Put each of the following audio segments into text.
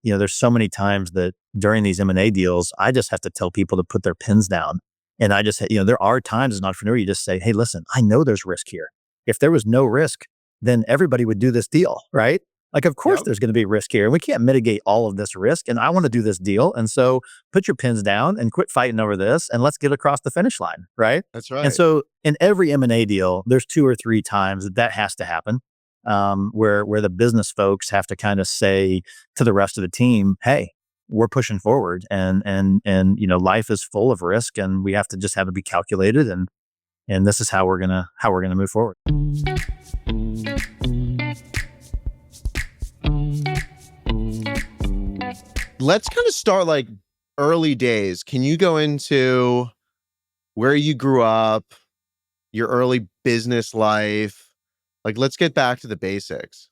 there's so many times that during these M&A deals, I just have to tell people to put their pens down. And I just, there are times as an entrepreneur, you just say, hey, listen, I know there's risk here. If there was no risk, then everybody would do this deal, right? Like, of course, Yep. there's going to be risk here, and we can't mitigate all of this risk. And I want to do this deal. And so put your pens down and quit fighting over this, and let's get across the finish line, right? That's And right. so in every M&A deal, there's 2 or 3 times that has to happen, where the business folks have to kind of say to the rest of the team, hey, we're pushing forward, and life is full of risk, and we have to just have it be calculated, and this is how we're gonna move forward. Let's kind of start like early days. Can you go into where you grew up, your early business life? Like, let's get back to the basics.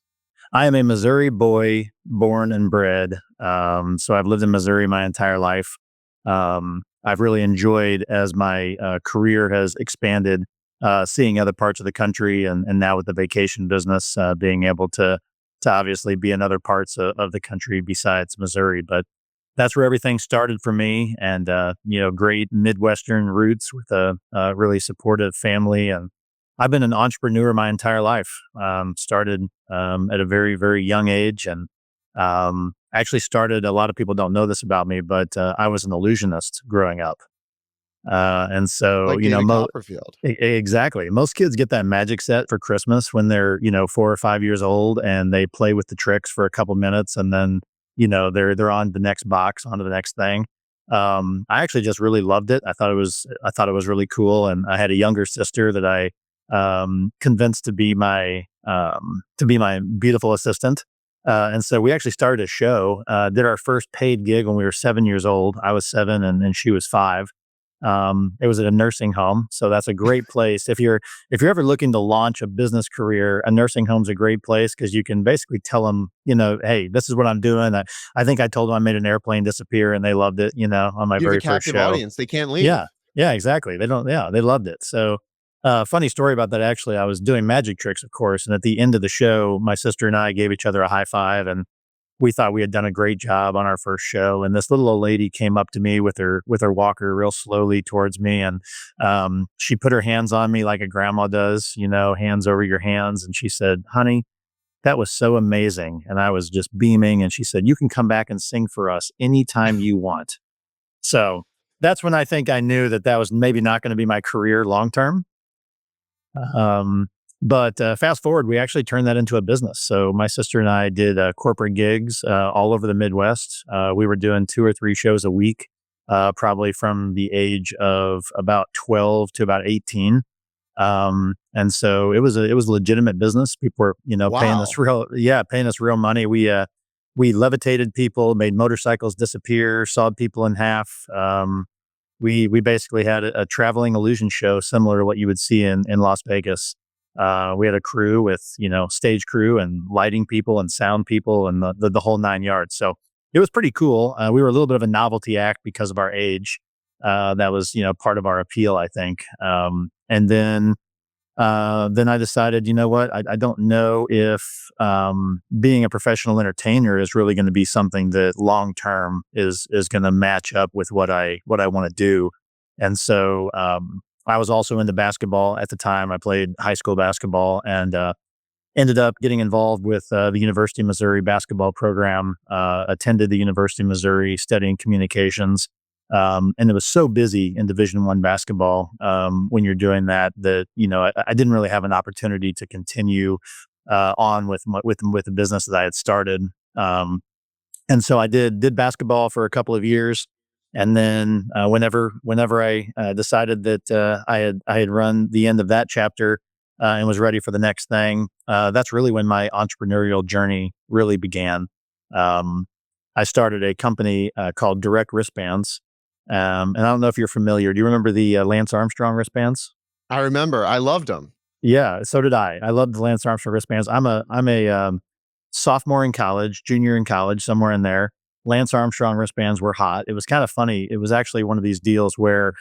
I am a Missouri boy, born and bred. So I've lived in Missouri my entire life. I've really enjoyed, as my career has expanded, seeing other parts of the country, and now with the vacation business, being able to obviously be in other parts of the country besides Missouri. But that's where everything started for me, and great Midwestern roots with a really supportive family. And I've been an entrepreneur my entire life. Started at a very, very young age, and actually started. A lot of people don't know this about me, but I was an illusionist growing up. And so, Like David Copperfield. Exactly. Most kids get that magic set for Christmas when they're, 4 or 5 years old, and they play with the tricks for a couple minutes, and then, they're on the next box, onto the next thing. I actually just really loved it. I thought it was really cool. And I had a younger sister that I convinced to be my beautiful assistant. And so we actually started a show, did our first paid gig when we were 7 years old. I was 7 and she was 5. It was at a nursing home. So that's a great place. If you're ever looking to launch a business career, a nursing home's a great place, because you can basically tell them, hey, this is what I'm doing. I think I told them I made an airplane disappear, and they loved it, on my You have very a first captive show. audience. They can't leave. Yeah, exactly. They loved it. So, funny story about that. Actually, I was doing magic tricks, of course. And at the end of the show, my sister and I gave each other a high five, and we thought we had done a great job on our first show. And this little old lady came up to me with her walker real slowly towards me. And she put her hands on me like a grandma does, hands over your hands. And she said, honey, that was so amazing. And I was just beaming. And she said, you can come back and sing for us anytime you want. So that's when I think I knew that was maybe not going to be my career long term. But fast forward, we actually turned that into a business. So my sister and I did corporate gigs all over the Midwest. We were doing 2 or 3 shows a week, probably from the age of about 12 to about 18. And so it was a legitimate business. People were, paying us real money. We levitated people, made motorcycles disappear, sawed people in half. We basically had a traveling illusion show similar to what you would see in Las Vegas. We had a crew with, stage crew and lighting people and sound people and the whole 9 yards. So it was pretty cool. We were a little bit of a novelty act because of our age. That was, part of our appeal, I think. And then I decided, you know what, I don't know if being a professional entertainer is really going to be something that long term is going to match up with what I want to do. And so I was also into basketball at the time. I played high school basketball, and ended up getting involved with the University of Missouri basketball program, attended the University of Missouri studying communications. And it was so busy in Division I basketball when you're doing that I didn't really have an opportunity to continue on with the business that I had started. And so I did basketball for a couple of years. And then whenever I decided that I had run the end of that chapter and was ready for the next thing, that's really when my entrepreneurial journey really began. I started a company called Direct Wristbands. And I don't know if you're familiar. Do you remember the Lance Armstrong wristbands? I remember. I loved them. Yeah, so did I. I loved the Lance Armstrong wristbands. I'm a sophomore in college, junior in college, somewhere in there. Lance Armstrong wristbands were hot. It was kind of funny. It was actually one of these deals where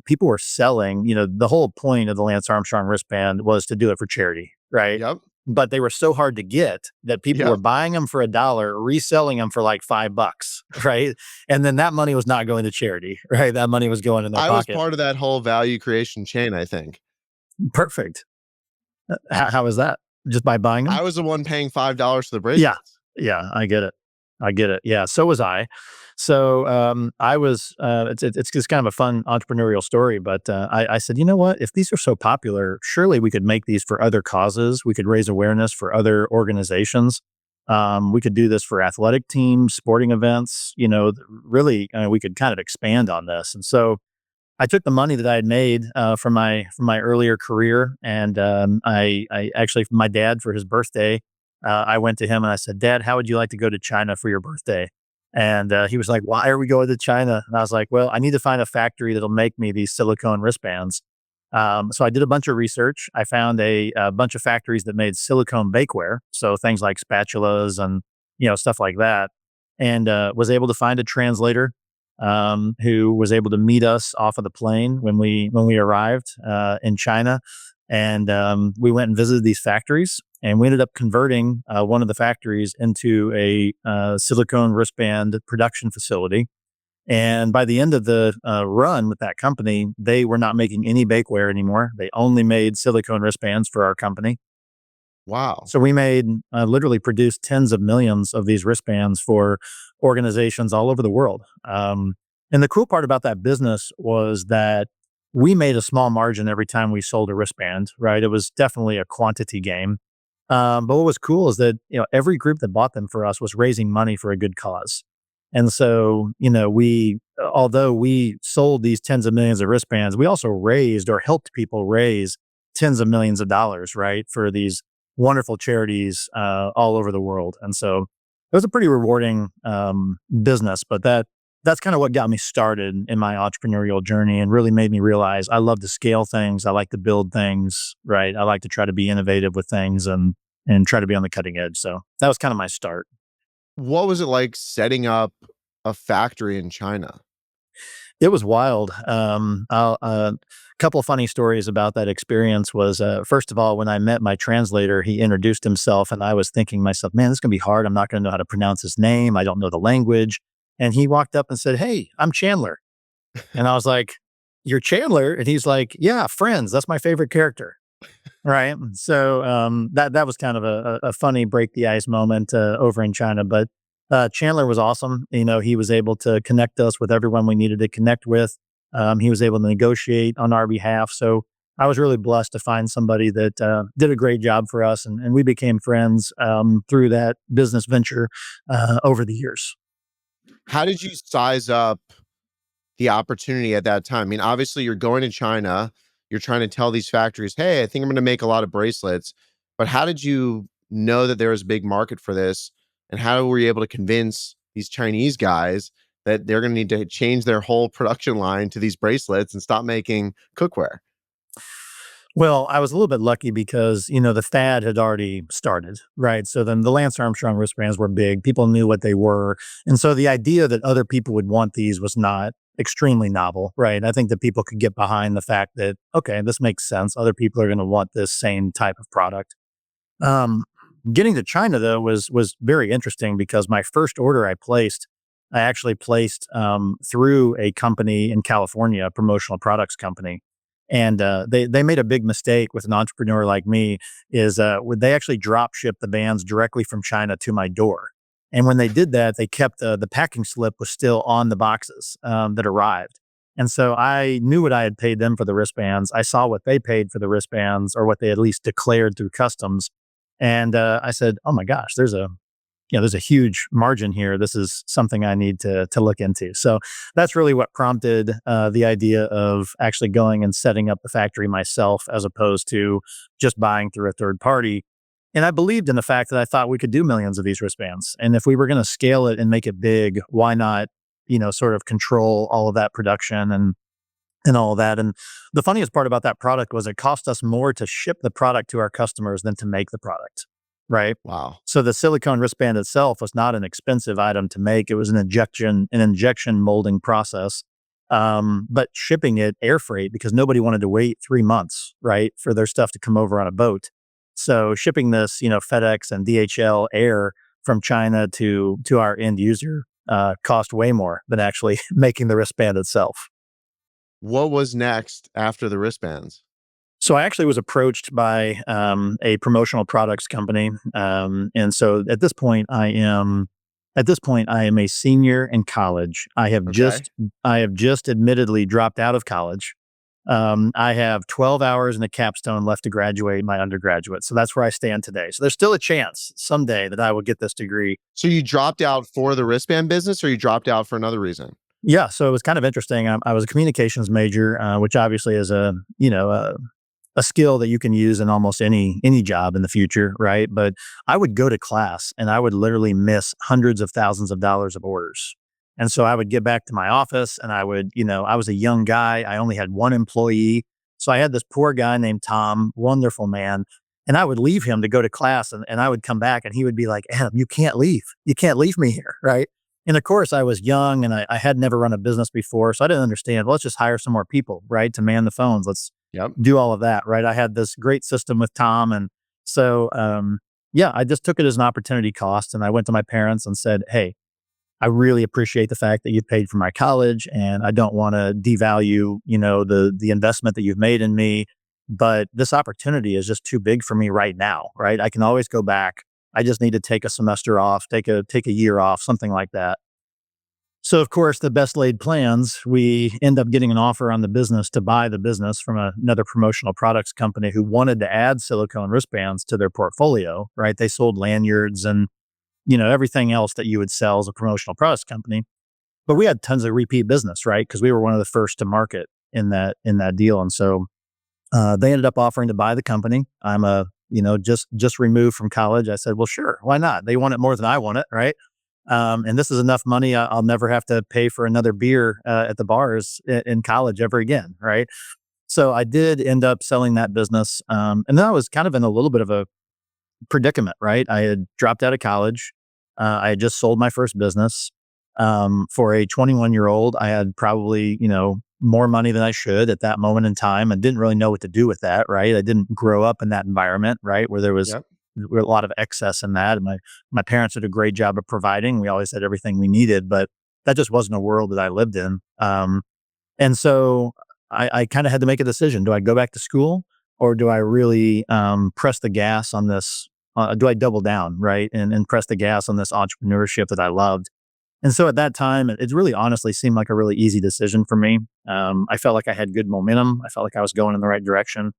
people were selling, the whole point of the Lance Armstrong wristband was to do it for charity, right? Yep. but they were so hard to get that people were Yeah. buying them for $1, reselling them for like $5, right? And then that money was not going to charity, right? That money was going in their I was pocket. part of that whole value creation chain, I think. Perfect. How is that? Just by buying them? I was the one paying $5 for the Yeah. bracelets. Yeah, I get it. I get it. Yeah, so was I. So, I was, it's just kind of a fun entrepreneurial story, but, I said, "You know what? If these are so popular, surely we could make these for other causes. We could raise awareness for other organizations. We could do this for athletic teams, sporting events, really, we could kind of expand on this." And so I took the money that I had made from my earlier career, and I actually, my dad, for his birthday, I went to him and I said, "Dad, how would you like to go to China for your birthday?" And he was like, "Why are we going to China?" And I was like, "Well, I need to find a factory that'll make me these silicone wristbands." So I did a bunch of research. I found a bunch of factories that made silicone bakeware, so things like spatulas and stuff like that, and was able to find a translator who was able to meet us off of the plane when we arrived in China, and we went and visited these factories, and we ended up converting one of the factories into a silicone wristband production facility. And by the end of the run with that company, they were not making any bakeware anymore. They only made silicone wristbands for our company. Wow. So we made literally produced tens of millions of these wristbands for organizations all over the world. And the cool part about that business was that we made a small margin every time we sold a wristband, right? It was definitely a quantity game. But what was cool is that every group that bought them for us was raising money for a good cause. And so, although we sold these tens of millions of wristbands, we also raised or helped people raise tens of millions of dollars, right, for these wonderful charities all over the world. And so it was a pretty rewarding business, but that's kind of what got me started in my entrepreneurial journey and really made me realize I love to scale things. I like to build things, right? I like to try to be innovative with things and try to be on the cutting edge. So that was kind of my start. What was it like setting up a factory in China? It was wild. Couple of funny stories about that experience was, first of all, when I met my translator, he introduced himself, and I was thinking to myself, "Man, this is gonna be hard. I'm not gonna know how to pronounce his name. I don't know the language." And he walked up and said, "Hey, I'm Chandler." And I was like, "You're Chandler?" And he's like, "Yeah, Friends. That's my favorite character." Right. So that was kind of a funny break the ice moment over in China. But Chandler was awesome. He was able to connect us with everyone we needed to connect with. He was able to negotiate on our behalf. So I was really blessed to find somebody that did a great job for us, and we became friends through that business venture over the years. How did you size up the opportunity at that time? I mean, obviously, you're going to China. You're trying to tell these factories, "Hey, I think I'm going to make a lot of bracelets." But how did you know that there was a big market for this? And how were you able to convince these Chinese guys that they're going to need to change their whole production line to these bracelets and stop making cookware? Well, I was a little bit lucky because, the fad had already started, right? So then the Lance Armstrong wristbands were big. People knew what they were. And so the idea that other people would want these was not extremely novel, right? I think that people could get behind the fact that, okay, this makes sense. Other people are going to want this same type of product. Um, Getting to China though was very interesting because my first order I actually placed through a company in California, a promotional products company, and they made a big mistake with an entrepreneur like me. Is would they actually drop ship the bands directly from China to my door? And when they did that, they kept the packing slip was still on the boxes that arrived. And so I knew what I had paid them for the wristbands. I saw what they paid for the wristbands, or what they at least declared through customs. And I said, "Oh my gosh, there's a huge margin here. This is something I need to look into." So that's really what prompted the idea of actually going and setting up the factory myself, as opposed to just buying through a third party. And I believed in the fact that I thought we could do millions of these wristbands, and if we were going to scale it and make it big, why not, sort of control all of that production and all of that. And the funniest part about that product was it cost us more to ship the product to our customers than to make the product. Right. Wow. So the silicone wristband itself was not an expensive item to make. It was an injection molding process. But shipping it air freight, because nobody wanted to wait 3 months, right, for their stuff to come over on a boat. So shipping this, FedEx and DHL air from China to our end user cost way more than actually making the wristband itself. What was next after the wristbands? So I actually was approached by a promotional products company, and so at this point I am a senior in college. Okay. I have just admittedly dropped out of college. I have 12 hours and a capstone left to graduate my undergraduate. So that's where I stand today. So there's still a chance someday that I will get this degree. So you dropped out for the wristband business, or you dropped out for another reason? Yeah, so it was kind of interesting. I was a communications major, which obviously is a skill that you can use in almost any job in the future, right? But I would go to class and I would literally miss hundreds of thousands of dollars of orders. And so I would get back to my office and I was a young guy. I only had one employee. So I had this poor guy named Tom, wonderful man. And I would leave him to go to class and I would come back and he would be like, Adam, you can't leave. You can't leave me here. Right. And of course, I was young and I had never run a business before. So I didn't understand. Well, let's just hire some more people, right, to man the phones. Let's Yep. do all of that, right? I had this great system with Tom. And so, yeah, I just took it as an opportunity cost. And I went to my parents and said, hey, I really appreciate the fact that you paid for my college and I don't want to devalue, the investment that you've made in me. But this opportunity is just too big for me right now, right? I can always go back. I just need to take a semester off, take a year off, something like that. So, of course, the best laid plans, we end up getting an offer on the business to buy the business from another promotional products company who wanted to add silicone wristbands to their portfolio, right? They sold lanyards and, everything else that you would sell as a promotional products company. But we had tons of repeat business, right? Because we were one of the first to market in that deal. And so they ended up offering to buy the company. I'm just removed from college. I said, well, sure, why not? They want it more than I want it, right? And this is enough money. I'll never have to pay for another beer at the bars in college ever again. Right. So I did end up selling that business. And then I was kind of in a little bit of a predicament, right? I had dropped out of college. I had just sold my first business. For a 21-year-old, I had probably, more money than I should at that moment in time and didn't really know what to do with that. Right. I didn't grow up in that environment, right? Where there was Yep. a lot of excess in that. And my parents did a great job of providing. We always had everything we needed, but that just wasn't a world that I lived in. And so I kind of had to make a decision. Do I go back to school or do I really press the gas on this? Do I double down, right? And press the gas on this entrepreneurship that I loved? And so at that time, it really honestly seemed like a really easy decision for me. I felt like I had good momentum. I felt like I was going in the right direction.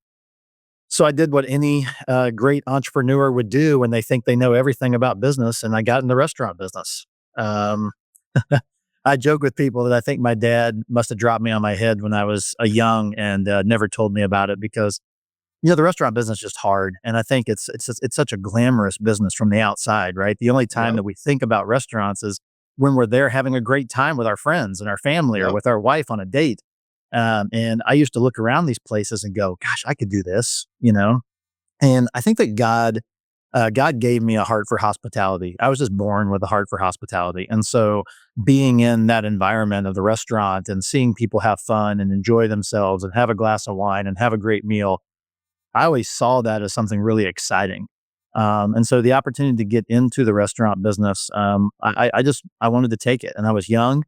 So I did what any great entrepreneur would do when they think they know everything about business, and I got in the restaurant business. Um, I joke with people that I think my dad must have dropped me on my head when I was a young and never told me about it because the restaurant business is just hard, and I think it's such a glamorous business from the outside, right? The only time Yep. that we think about restaurants is when we're there having a great time with our friends and our family or Yep. with our wife on a date. And I used to look around these places and go, "Gosh, I could do this." And I think that God gave me a heart for hospitality. I was just born with a heart for hospitality, and so being in that environment of the restaurant and seeing people have fun and enjoy themselves and have a glass of wine and have a great meal, I always saw that as something really exciting. And so the opportunity to get into the restaurant business, I wanted to take it, and I was young.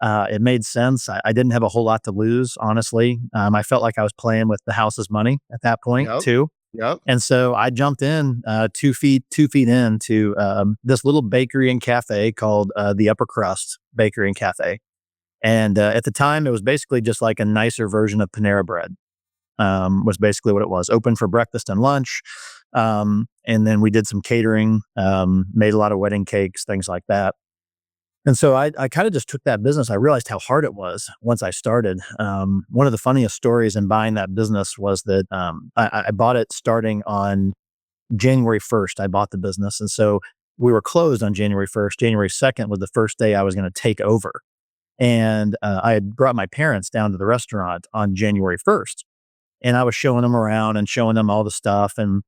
It made sense. I didn't have a whole lot to lose, honestly. I felt like I was playing with the house's money at that point Yep. too. Yep. And so I jumped in 2 feet into this little bakery and cafe called the Upper Crust Bakery and Cafe. And at the time, it was basically just like a nicer version of Panera Bread. Was basically what it was. Open for breakfast and lunch, and then we did some catering, made a lot of wedding cakes, things like that. And so I kind of just took that business. I realized how hard it was once I started. One of the funniest stories in buying that business was that I bought it starting on January 1st. I bought the business. And so we were closed on January 1st. January 2nd was the first day I was going to take over. And I had brought my parents down to the restaurant on January 1st. And I was showing them around and showing them all the stuff. And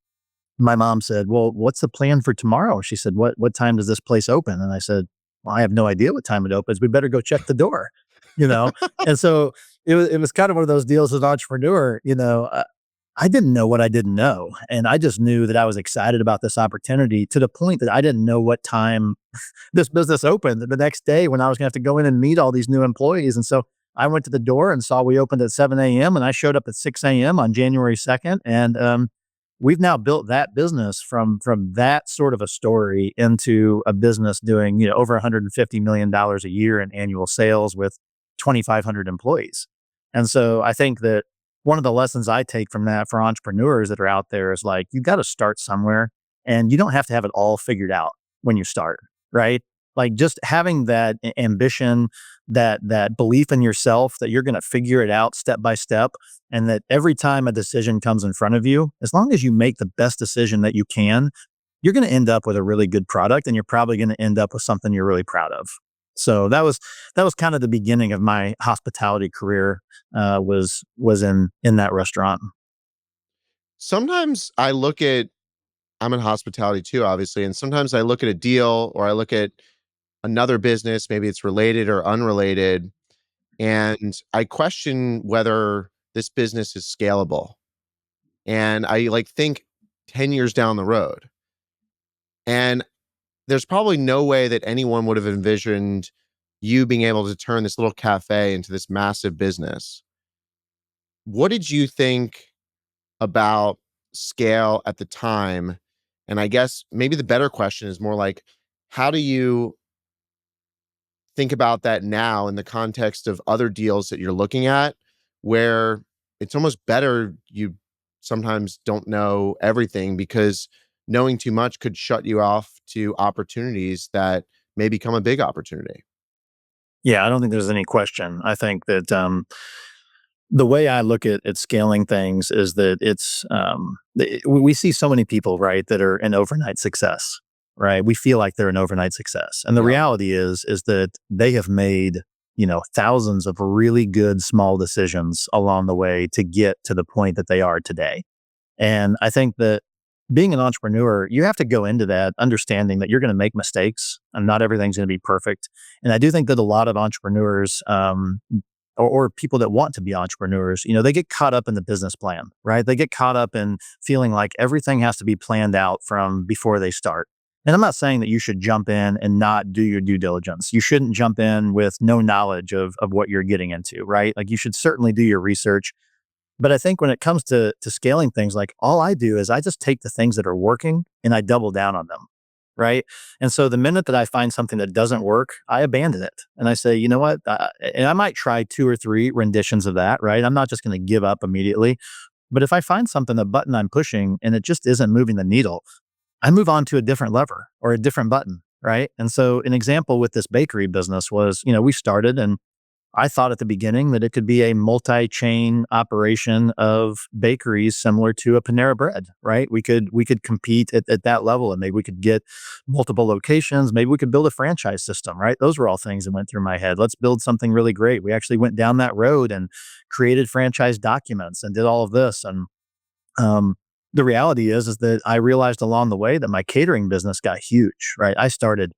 my mom said, well, what's the plan for tomorrow? She said, what time does this place open? And I said, well, I have no idea what time it opens. We better go check the door, you know? And so it was kind of one of those deals as an entrepreneur, I didn't know what I didn't know. And I just knew that I was excited about this opportunity to the point that I didn't know what time this business opened the next day when I was going to have to go in and meet all these new employees. And so I went to the door and saw we opened at 7 a.m. and I showed up at 6 a.m. on January 2nd. And we've now built that business from that sort of a story into a business doing, over $150 million a year in annual sales with 2,500 employees. And so I think that one of the lessons I take from that for entrepreneurs that are out there is like, you got to start somewhere and you don't have to have it all figured out when you start, right? Like just having that ambition, that belief in yourself that you're going to figure it out step by step, and that every time a decision comes in front of you, as long as you make the best decision that you can, you're going to end up with a really good product, and you're probably going to end up with something you're really proud of. So that was kind of the beginning of my hospitality career. Was in that restaurant. Sometimes I look at I'm in hospitality too, obviously, and sometimes I look at a deal or I look at another business, maybe it's related or unrelated, and I question whether this business is scalable. And I like think 10 years down the road. And there's probably no way that anyone would have envisioned you being able to turn this little cafe into this massive business. What did you think about scale at the time? And I guess maybe the better question is more like, how do you think about that now in the context of other deals that you're looking at, where it's almost better you sometimes don't know everything because knowing too much could shut you off to opportunities that may become a big opportunity. Yeah, I don't think there's any question. I think that the way I look at scaling things is that we see so many people, right, that are an overnight success, right? We feel like they're an overnight success, and the Yeah. reality is that they have made thousands of really good small decisions along the way to get to the point that they are today. And I think that being an entrepreneur, you have to go into that understanding that you're going to make mistakes and not everything's going to be perfect. And I do think that a lot of entrepreneurs, or people that want to be entrepreneurs, they get caught up in the business plan, right? They get caught up in feeling like everything has to be planned out from before they start. And I'm not saying that you should jump in and not do your due diligence. You shouldn't jump in with no knowledge of what you're getting into, right? Like you should certainly do your research. But I think when it comes to scaling things, like all I do is I just take the things that are working and I double down on them. Right. And so the minute that I find something that doesn't work, I abandon it. And I say, you know what? And I might try two or three renditions of that. Right. I'm not just going to give up immediately. But if I find something, a button I'm pushing, and it just isn't moving the needle, I move on to a different lever or a different button. Right. And so an example with this bakery business was, we started, and I thought at the beginning that it could be a multi-chain operation of bakeries similar to a Panera Bread, right? We could compete at that level, and maybe we could get multiple locations. Maybe we could build a franchise system, right? Those were all things that went through my head. Let's build something really great. We actually went down that road and created franchise documents and did all of this. And the reality is that I realized along the way that my catering business got huge, right? I started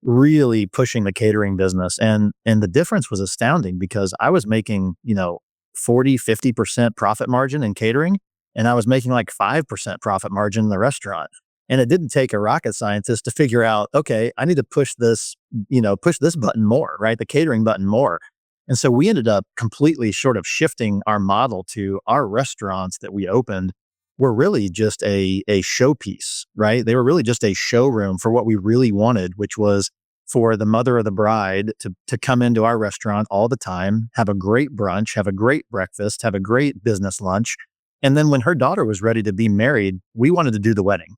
really pushing the catering business, and the difference was astounding because I was making 40-50% profit margin in catering, and I was making like 5% profit margin in the restaurant. And it didn't take a rocket scientist to figure out, okay, I need to push this button more, right? The catering button more. And so we ended up completely sort of shifting our model to our restaurants that we opened were really just a showpiece, right? They were really just a showroom for what we really wanted, which was for the mother of the bride to come into our restaurant all the time, have a great brunch, have a great breakfast, have a great business lunch. And then when her daughter was ready to be married, we wanted to do the wedding,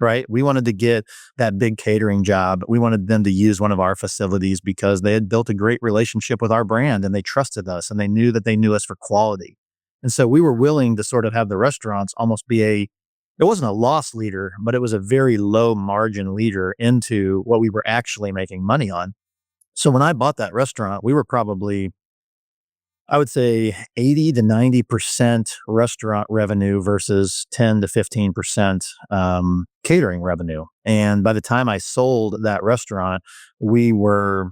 right? We wanted to get that big catering job. We wanted them to use one of our facilities because they had built a great relationship with our brand and they trusted us and they knew that they knew us for quality. And so we were willing to sort of have the restaurants almost be it wasn't a loss leader, but it was a very low margin leader into what we were actually making money on. So when I bought that restaurant, we were probably, I would say, 80 to 90% restaurant revenue versus 10 to 15% catering revenue. And by the time I sold that restaurant, we were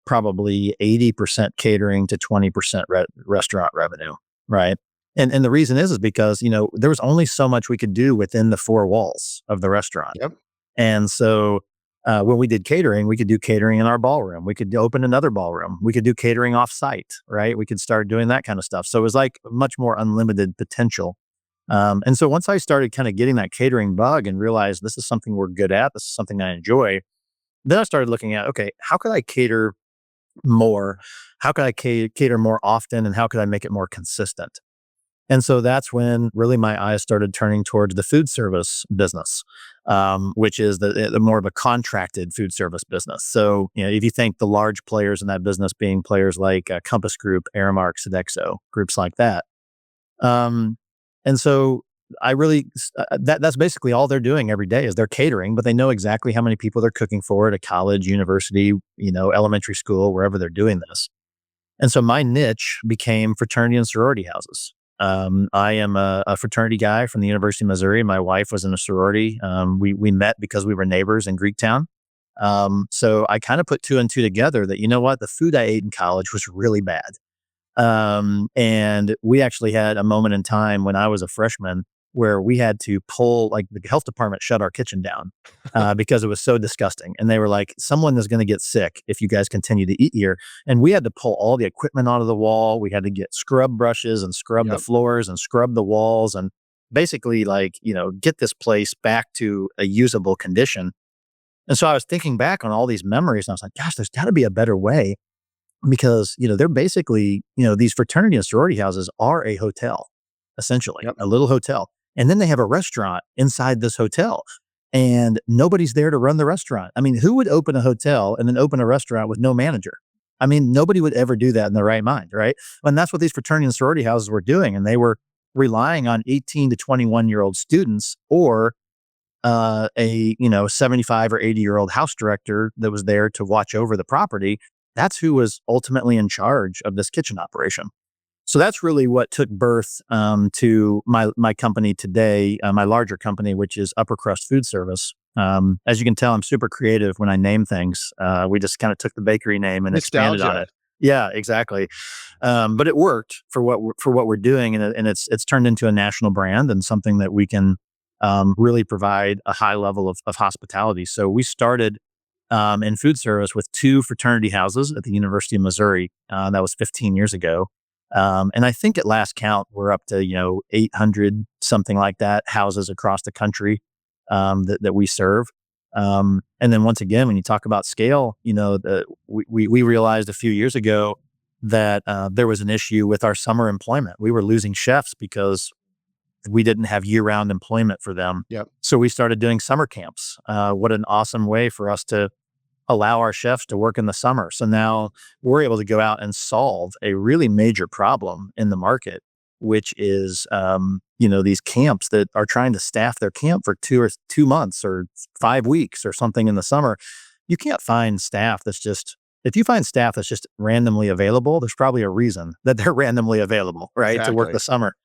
probably 80% catering to 20% restaurant revenue, right? And the reason is because, there was only so much we could do within the four walls of the restaurant. Yep. And so when we did catering, we could do catering in our ballroom. We could open another ballroom. We could do catering off site, right? We could start doing that kind of stuff. So it was like much more unlimited potential. And so once I started kind of getting that catering bug and realized this is something we're good at, this is something I enjoy, then I started looking at, okay, how could I cater more? How could I cater more often? And how could I make it more consistent? And so that's when really my eyes started turning towards the food service business, which is the more of a contracted food service business. So, if you think the large players in that business being players like Compass Group, Aramark, Sodexo, groups like that. Um, and so I really, that's basically all they're doing every day is they're catering, but they know exactly how many people they're cooking for at a college, university, elementary school, wherever they're doing this. And so my niche became fraternity and sorority houses. I am a fraternity guy from the University of Missouri. My wife was in a sorority. We met because we were neighbors in Greektown. So I kind of put two and two together that, what, the food I ate in college was really bad. And we actually had a moment in time when I was a freshman where we had to pull, like, the health department shut our kitchen down because it was so disgusting. And they were like, someone is going to get sick if you guys continue to eat here. And we had to pull all the equipment onto the wall. We had to get scrub brushes and scrub the Yep. floors and scrub the walls and basically, like, get this place back to a usable condition. And so I was thinking back on all these memories and I was like, gosh, there's got to be a better way because, they're basically, these fraternity and sorority houses are a hotel, essentially, Yep. a little hotel. And then they have a restaurant inside this hotel and nobody's there to run the restaurant. I mean, who would open a hotel and then open a restaurant with no manager? I mean, nobody would ever do that in their right mind, right? And that's what these fraternity and sorority houses were doing. And they were relying on 18 to 21-year-old students or a 75 or 80-year-old house director that was there to watch over the property. That's who was ultimately in charge of this kitchen operation. So that's really what took birth to my company today, my larger company, which is Upper Crust Food Service. As you can tell, I'm super creative when I name things. We just kind of took the bakery name and expanded on Nostalgia. it. Yeah, exactly. But it worked for what we're doing, and it's turned into a national brand and something that we can really provide a high level of hospitality. So we started in food service with two fraternity houses at the University of Missouri. That was 15 years ago. And I think at last count, we're up to, 800, something like that, houses across the country that we serve. And then once again, when you talk about scale, we realized a few years ago that there was an issue with our summer employment. We were losing chefs because we didn't have year-round employment for them. Yep. So we started doing summer camps. What an awesome way for us to allow our chefs to work in the summer. So now we're able to go out and solve a really major problem in the market, which is, these camps that are trying to staff their camp for 2 months or 5 weeks or something in the summer. You can't find staff if you find staff that's just randomly available, there's probably a reason that they're randomly available, right? To work Exactly. the summer.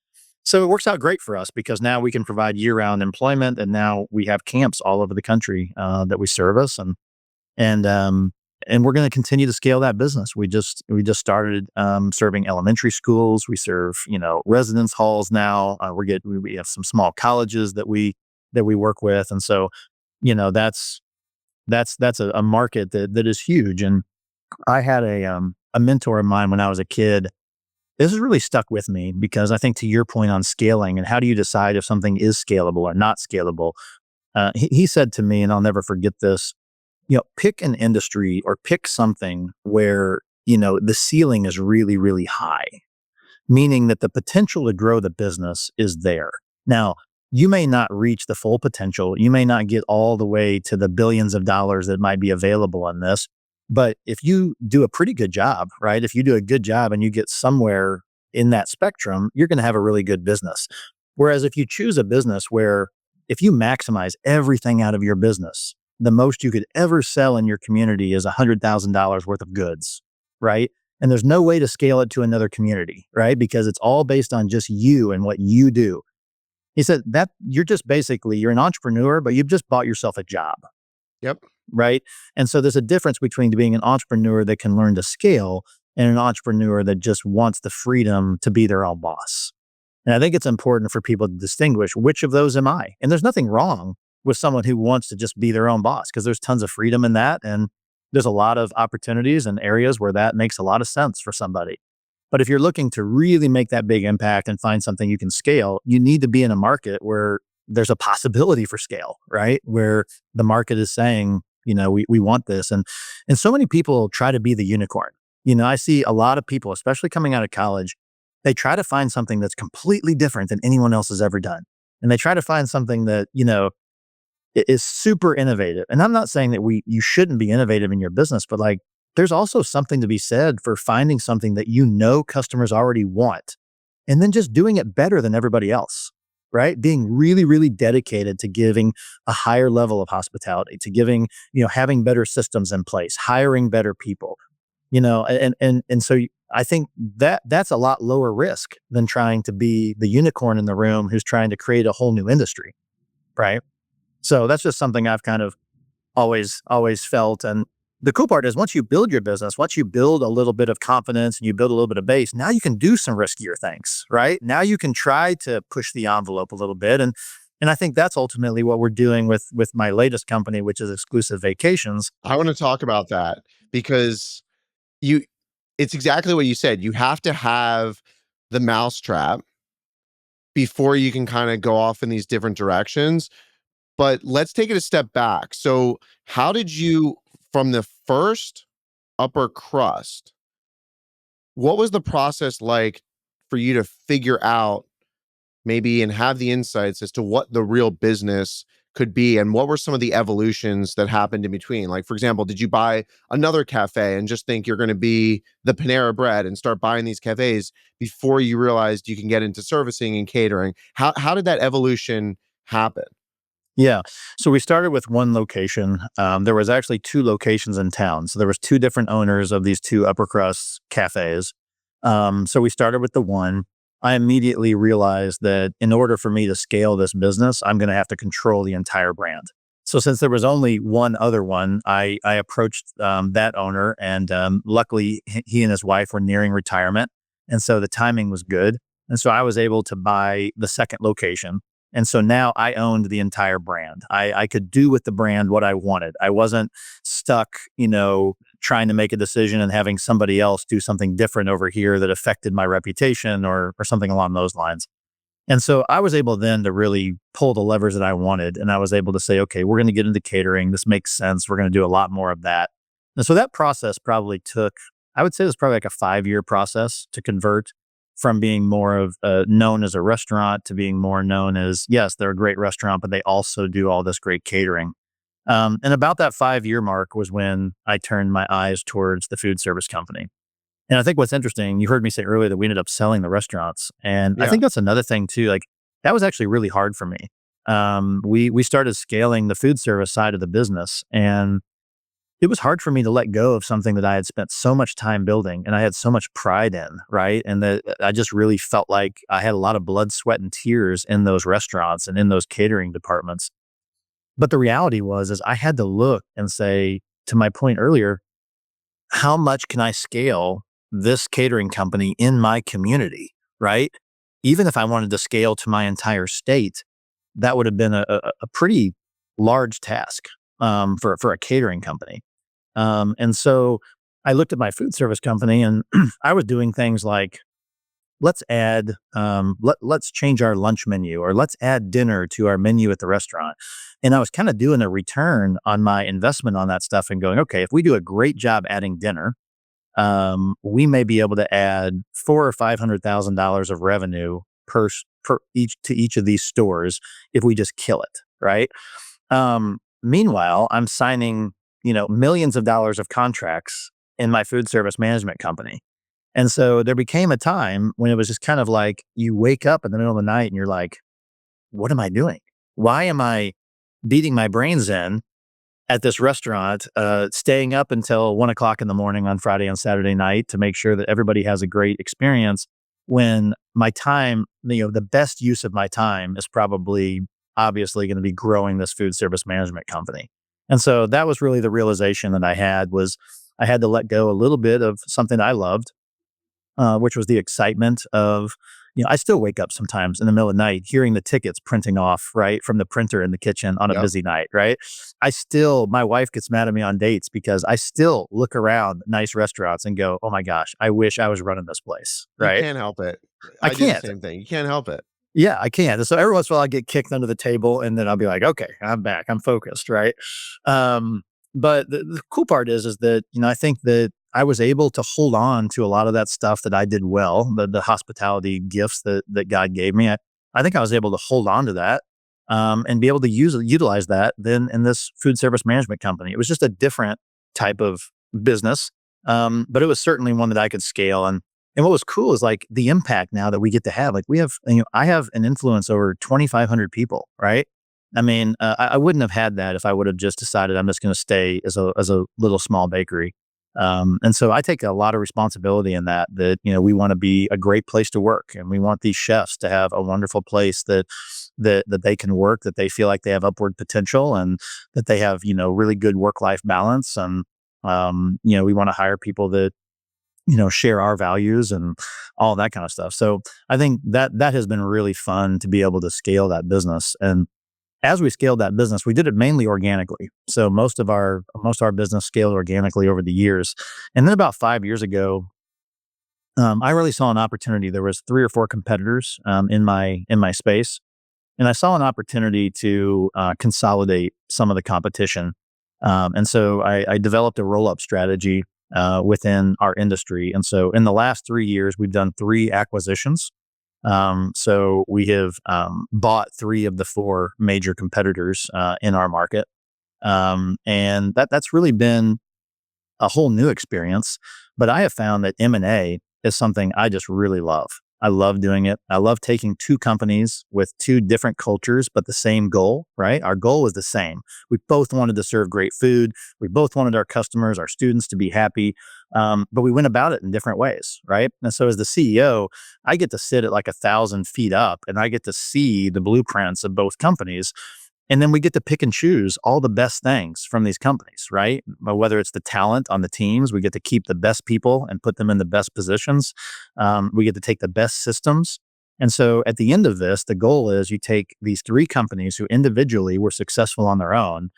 So it works out great for us because now we can provide year-round employment, and now we have camps all over the country that we service, and we're going to continue to scale that business. We just started serving elementary schools. We serve residence halls now. We have some small colleges that we work with, and so that's a market that is huge. And I had a mentor of mine when I was a kid. This has really stuck with me because I think, to your point on scaling and how do you decide if something is scalable or not scalable, he said to me, and I'll never forget this, pick an industry or pick something where, the ceiling is really, really high, meaning that the potential to grow the business is there. Now, you may not reach the full potential. You may not get all the way to the billions of dollars that might be available on this. But if you do a pretty good job, right? If you do a good job and you get somewhere in that spectrum, you're going to have a really good business. Whereas if you choose a business where if you maximize everything out of your business, the most you could ever sell in your community is $100,000 worth of goods, right? And there's no way to scale it to another community, right? Because it's all based on just you and what you do. He said that you're an entrepreneur, but you've just bought yourself a job. Yep. Right. And so there's a difference between being an entrepreneur that can learn to scale and an entrepreneur that just wants the freedom to be their own boss. And I think it's important for people to distinguish which of those am I. And there's nothing wrong with someone who wants to just be their own boss because there's tons of freedom in that. And there's a lot of opportunities and areas where that makes a lot of sense for somebody. But if you're looking to really make that big impact and find something you can scale, you need to be in a market where there's a possibility for scale, right? Where the market is saying, we want this. And so many people try to be the unicorn. I see a lot of people, especially coming out of college, they try to find something that's completely different than anyone else has ever done. And they try to find something that, is super innovative. And I'm not saying that you shouldn't be innovative in your business, but like there's also something to be said for finding something that customers already want and then just doing it better than everybody else, right? Being really, really dedicated to giving a higher level of hospitality, to giving, having better systems in place, hiring better people, and so I think that's a lot lower risk than trying to be the unicorn in the room who's trying to create a whole new industry, right? So that's just something I've kind of always felt. And the cool part is once you build your business, once you build a little bit of confidence and you build a little bit of base, now you can do some riskier things, right? Now you can try to push the envelope a little bit. And I think that's ultimately what we're doing with my latest company, which is Exclusive Vacations. I want to talk about that because you it's exactly what you said. You have to have the mousetrap before you can kind of go off in these different directions. But let's take it a step back. So, how did you, from the first upper crust, what was the process like for you to figure out maybe and have the insights as to what the real business could be and what were some of the evolutions that happened in between? Like, for example, did you buy another cafe and just think you're going to be the Panera Bread and start buying these cafes before you realized you can get into servicing and catering? How did that evolution happen? Yeah. So we started with one location. There was actually two locations in town. So there was two different owners of these two upper crust cafes. So we started with the one. I immediately realized that in order for me to scale this business, I'm going to have to control the entire brand. So since there was only one other one, I approached that owner, and luckily he and his wife were nearing retirement, and so the timing was good. And so I was able to buy the second location. And so now I owned the entire brand. I could do with the brand what I wanted. I wasn't stuck, trying to make a decision and having somebody else do something different over here that affected my reputation or something along those lines. And so I was able then to really pull the levers that I wanted. And I was able to say, okay, we're going to get into catering. This makes sense. We're going to do a lot more of that. And so that process probably took, I would say it was probably like a 5-year process to convert from being more of known as a restaurant to being more known as, yes, they're a great restaurant, but they also do all this great catering. And about that 5-year mark was when I turned my eyes towards the food service company. And I think what's interesting, you heard me say earlier that we ended up selling the restaurants. And I Yeah. think that's another thing too. Like that was actually really hard for me. We started scaling the food service side of the business, and it was hard for me to let go of something that I had spent so much time building and I had so much pride in, right? And that I just really felt like I had a lot of blood, sweat, and tears in those restaurants and in those catering departments. But the reality is I had to look and say, to my point earlier, how much can I scale this catering company in my community, right? Even if I wanted to scale to my entire state, that would have been a pretty large task for a catering company. And so I looked at my food service company and I was doing things like, let's change our lunch menu or let's add dinner to our menu at the restaurant. And I was kind of doing a return on my investment on that stuff and going, okay, if we do a great job adding dinner, we may be able to add $400,000 or $500,000 of revenue per each of these stores if we just kill it, right? Meanwhile, I'm signing, millions of dollars of contracts in my food service management company. And so there became a time when it was just kind of like you wake up in the middle of the night and you're like, what am I doing? Why am I beating my brains in at this restaurant, staying up until 1 o'clock in the morning on Friday and Saturday night to make sure that everybody has a great experience when my time, the best use of my time is probably obviously going to be growing this food service management company. And so that was really the realization that I had was I had to let go a little bit of something I loved, which was the excitement of, I still wake up sometimes in the middle of the night hearing the tickets printing off, right, from the printer in the kitchen on a Yep. busy night, right? My wife gets mad at me on dates because I still look around nice restaurants and go, oh my gosh, I wish I was running this place, You right? can't help it. I I do the can't. same thing. You can't help it. Yeah, I can. So every once in a while, I get kicked under the table, and then I'll be like, "Okay, I'm back. I'm focused." Right. Um, but the cool part is that I think that I was able to hold on to a lot of that stuff that I did well, the hospitality gifts that God gave me. I think I was able to hold on to that, and be able to utilize that then in this food service management company. It was just a different type of business, but it was certainly one that I could scale. And what was cool is like the impact now that we get to have. Like we have, I have an influence over 2,500 people, right? I mean, I wouldn't have had that if I would have just decided I'm just going to stay as a little small bakery. And so I take a lot of responsibility in that we want to be a great place to work, and we want these chefs to have a wonderful place that they can work, that they feel like they have upward potential, and that they have really good work life balance. And we want to hire people that share our values and all that kind of stuff. So I think that has been really fun to be able to scale that business. And as we scaled that business, we did it mainly organically. So most of our business scaled organically over the years. And then about 5 years ago, I really saw an opportunity. There was 3 or 4 competitors in my space, and I saw an opportunity to consolidate some of the competition. And so I developed a roll-up strategy within our industry. And so in the last 3 years, we've done 3 acquisitions. So we have bought 3 of the 4 major competitors in our market. And that's really been a whole new experience. But I have found that M&A is something I just really love. I love doing it. I love taking 2 companies with 2 different cultures, but the same goal, right? Our goal was the same. We both wanted to serve great food. We both wanted our customers, our students to be happy. But we went about it in different ways, right? And so as the CEO, I get to sit at like 1,000 feet up, and I get to see the blueprints of both companies. And then we get to pick and choose all the best things from these companies, right? Whether it's the talent on the teams, we get to keep the best people and put them in the best positions. We get to take the best systems. And so at the end of this, the goal is you take these 3 companies who individually were successful on their own,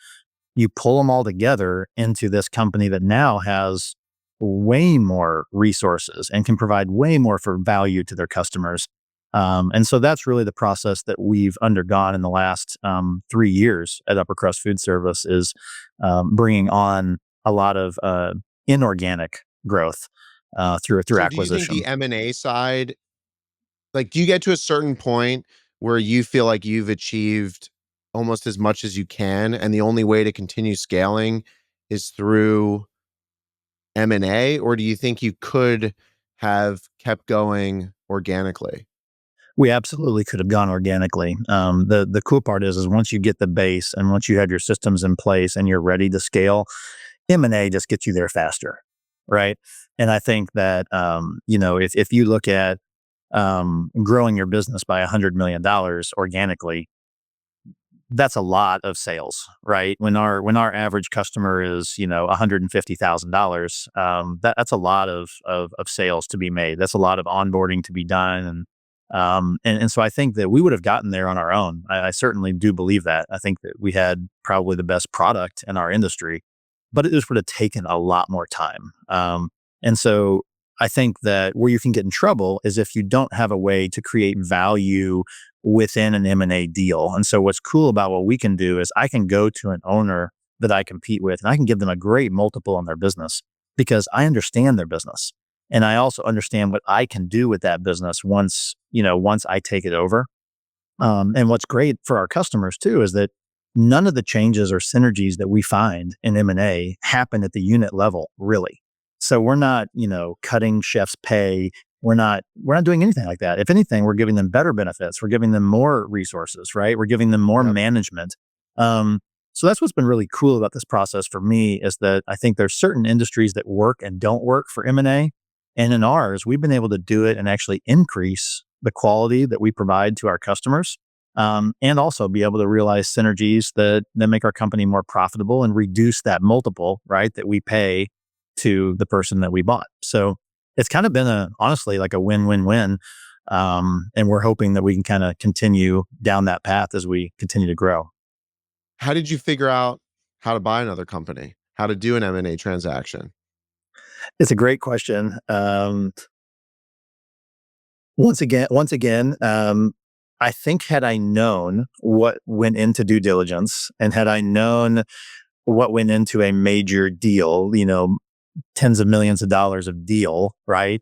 you pull them all together into this company that now has way more resources and can provide way more for value to their customers. And so that's really the process that we've undergone in the last 3 years at Upper Crust Food Service is bringing on a lot of inorganic growth through So do you think acquisition. the M&A side, like, do you get to a certain point where you feel like you've achieved almost as much as you can, and the only way to continue scaling is through M&A, or do you think you could have kept going organically? We absolutely could have gone organically. The cool part is once you get the base and once you have your systems in place and you're ready to scale, M&A just gets you there faster, right? And I think that if you look at growing your business by $100 million organically, that's a lot of sales, right? When our average customer is $150,000, that's a lot of sales to be made. That's a lot of onboarding to be done, and so I think that we would have gotten there on our own. I certainly do believe that. I think that we had probably the best product in our industry, but it just would have taken a lot more time. And so I think that where you can get in trouble is if you don't have a way to create value within an M&A deal. And so what's cool about what we can do is I can go to an owner that I compete with and I can give them a great multiple on their business because I understand their business. And I also understand what I can do with that business once I take it over. And what's great for our customers too is that none of the changes or synergies that we find in M&A happen at the unit level, really. So we're not, cutting chefs' pay. We're not doing anything like that. If anything, we're giving them better benefits. We're giving them more resources, right? We're giving them more Yep. management. So that's what's been really cool about this process for me is that I think there's certain industries that work and don't work for M&A. And in ours, we've been able to do it and actually increase the quality that we provide to our customers, and also be able to realize synergies that make our company more profitable and reduce that multiple, right, that we pay to the person that we bought. So it's kind of been honestly like a win-win-win. And we're hoping that we can kind of continue down that path as we continue to grow. How did you figure out how to buy another company? How to do an M&A transaction? It's a great question. Once again, I think had I known what went into due diligence and had I known what went into a major deal, tens of millions of dollars of deal, right?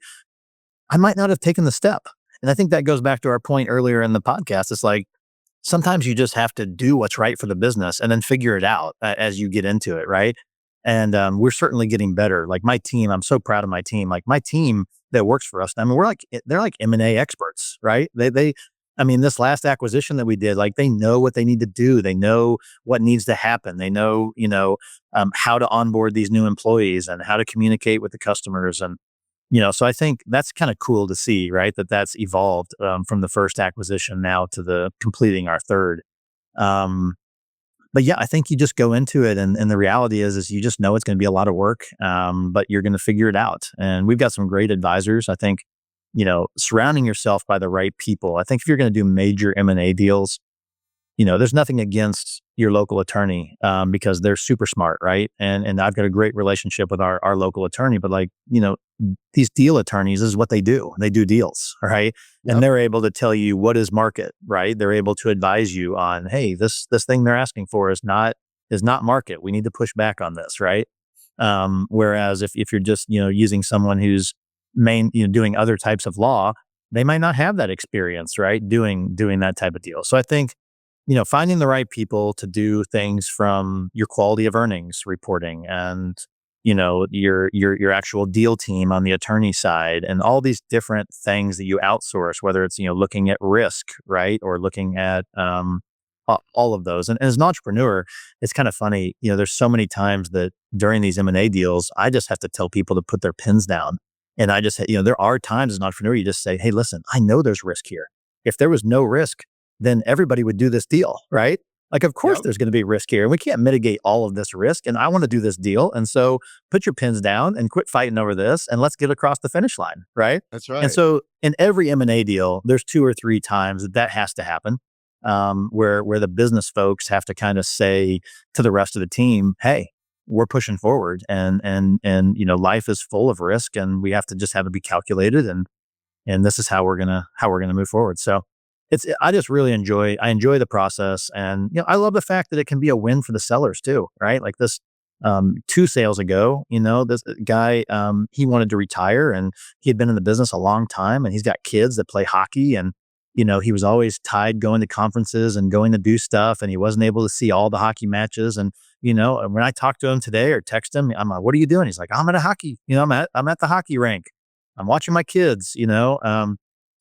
I might not have taken the step. And I think that goes back to our point earlier in the podcast. It's like sometimes you just have to do what's right for the business and then figure it out as you get into it, right? And we're certainly getting better. Like my team, I'm so proud of my team. Like my team that works for us. I mean, they're like M&A experts, right? I mean, this last acquisition that we did, like they know what they need to do. They know what needs to happen. They know, how to onboard these new employees and how to communicate with the customers. And so I think that's kind of cool to see, right? That's evolved from the first acquisition now to the completing our third. Um, but yeah, I think you just go into it, and the reality is you just know it's going to be a lot of work, but you're going to figure it out. And we've got some great advisors. I think, surrounding yourself by the right people. I think if you're going to do major M&A deals, there's nothing against your local attorney because they're super smart, right? And I've got a great relationship with our local attorney, but like, these deal attorneys, this is what they do. They do deals, right? Yep. And they're able to tell you what is market, right? They're able to advise you on, hey, this thing they're asking for is not market. We need to push back on this, right? Whereas if you're just, using someone who's doing other types of law, they might not have that experience, right? Doing that type of deal. So I think finding the right people to do things from your quality of earnings reporting and, your actual deal team on the attorney side and all these different things that you outsource, whether it's, looking at risk, right? Or looking at, all of those. And as an entrepreneur, it's kind of funny, there's so many times that during these M&A deals, I just have to tell people to put their pins down. And I just, there are times as an entrepreneur, you just say, hey, listen, I know there's risk here. If there was no risk, then everybody would do this deal, right? Like, of course, Yep. there's going to be risk here, and we can't mitigate all of this risk. And I want to do this deal, and so put your pins down and quit fighting over this, and let's get across the finish line, right? That's And right. so, in every M&A deal, there's 2 or 3 times that has to happen, where the business folks have to kind of say to the rest of the team, "Hey, we're pushing forward, and life is full of risk, and we have to just have to be calculated, and this is how we're gonna move forward." So I just really enjoy the process, and I love the fact that it can be a win for the sellers too, right? Like this 2 sales ago, this guy, he wanted to retire, and he had been in the business a long time, and he's got kids that play hockey, and he was always tied going to conferences and going to do stuff, and he wasn't able to see all the hockey matches. And and when I talk to him today or text him, I'm like, "What are you doing?" He's like, "I'm at a hockey, I'm at the hockey rink. I'm watching my kids."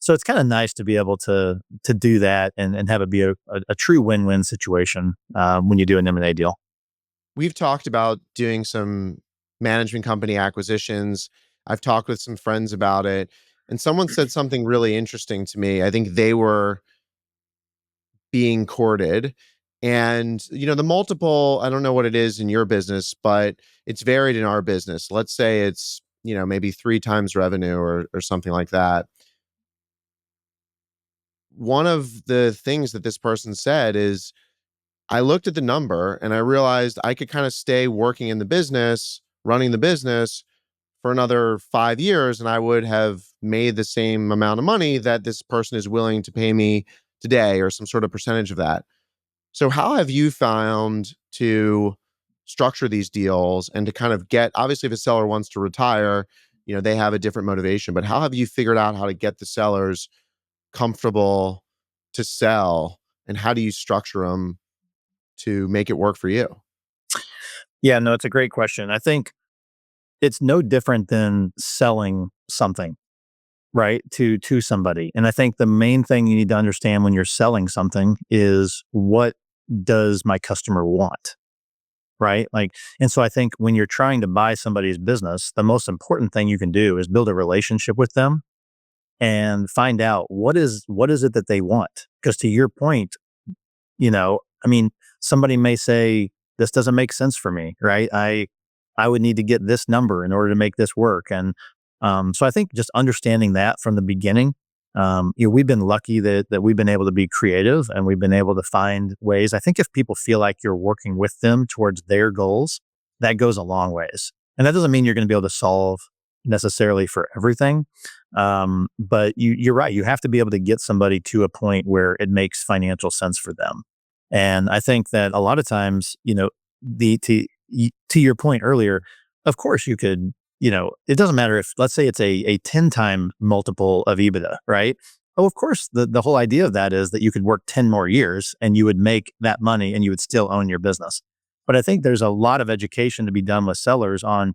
So it's kind of nice to be able to do that and have it be a true win-win situation when you do an M&A deal. We've talked about doing some management company acquisitions. I've talked with some friends about it, and someone said something really interesting to me. I think they were being courted. And, the multiple, I don't know what it is in your business, but it's varied in our business. Let's say it's, maybe 3 times revenue or something like that. One of the things that this person said is, I looked at the number and I realized I could kind of stay working in the business, running the business for another 5 years, and I would have made the same amount of money that this person is willing to pay me today, or some sort of percentage of that. So how have you found to structure these deals and to kind of get, obviously if a seller wants to retire, they have a different motivation, but how have you figured out how to get the sellers comfortable to sell, and how do you structure them to make it work for you? Yeah, no, it's a great question. I think it's no different than selling something, right, to somebody. And I think the main thing you need to understand when you're selling something is, what does my customer want? Right? Like, and so I think when you're trying to buy somebody's business, the most important thing you can do is build a relationship with them and find out what is it that they want. Because to your point, I mean, somebody may say, this doesn't make sense for me, right? I would need to get this number in order to make this work. And so I think just understanding that from the beginning We've been lucky that we've been able to be creative and we've been able to find ways. I think if people feel like you're working with them towards their goals, that goes a long ways. And that doesn't mean you're going to be able to solve necessarily for everything. But you're right. You have to be able to get somebody to a point where it makes financial sense for them. And I think that a lot of times, to your point earlier, of course you could, it doesn't matter if, let's say it's a 10 time multiple of EBITDA, right? Oh, of course, the whole idea of that is that you could work 10 more years and you would make that money and you would still own your business. But I think there's a lot of education to be done with sellers on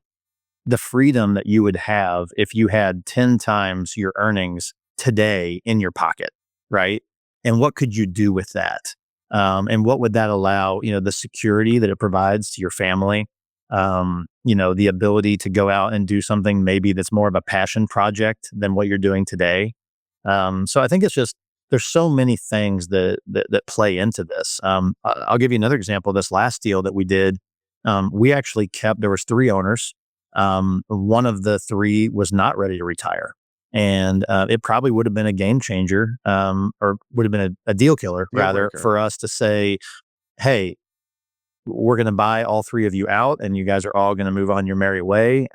the freedom that you would have if you had 10 times your earnings today in your pocket, right? And what could you do with that? And what would that allow, the security that it provides to your family, the ability to go out and do something maybe that's more of a passion project than what you're doing today. So I think it's just, there's so many things that play into this. I'll give you another example. This last deal that we did, we actually there was three owners. One of the three was not ready to retire. And it probably would have been a game changer, or would have been a deal killer, rather, for us to say, hey, we're going to buy all three of you out and you guys are all going to move on your merry way,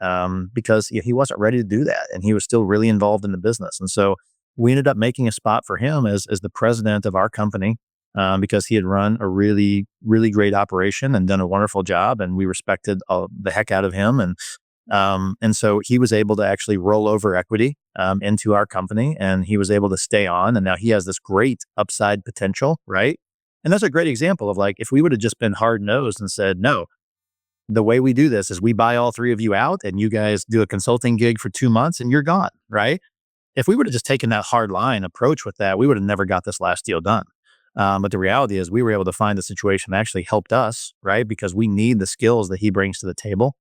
because he wasn't ready to do that. And he was still really involved in the business. And so we ended up making a spot for him as the president of our company, because he had run a really, really great operation and done a wonderful job. And we respected the heck out of him. And so he was able to actually roll over equity into our company, and he was able to stay on. And now he has this great upside potential, right? And that's a great example of, like, if we would have just been hard nosed and said, no, the way we do this is we buy all three of you out and you guys do a consulting gig for 2 months and you're gone, right? If we would have just taken that hard line approach with that, we would have never got this last deal done. But the reality is we were able to find a situation that actually helped us, right? Because we need the skills that he brings to the table.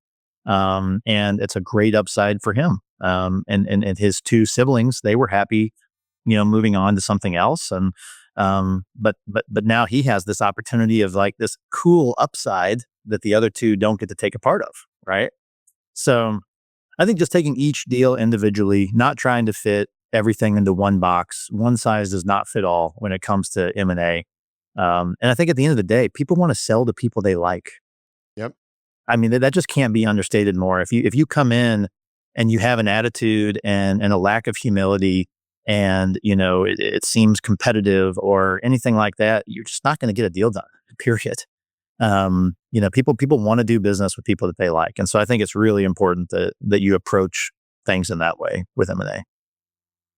And it's a great upside for him. And his two siblings, they were happy, moving on to something else. And, but now he has this opportunity of, like, this cool upside that the other two don't get to take a part of. Right. So I think just taking each deal individually, not trying to fit everything into one box. One size does not fit all when it comes to M&A. And I think at the end of the day, people want to sell to people they like. Yep. I mean, that just can't be understated more. If you come in and you have an attitude and a lack of humility, and it seems competitive or anything like that, you're just not going to get a deal done. Period. People want to do business with people that they like, and so I think it's really important that you approach things in that way with M&A.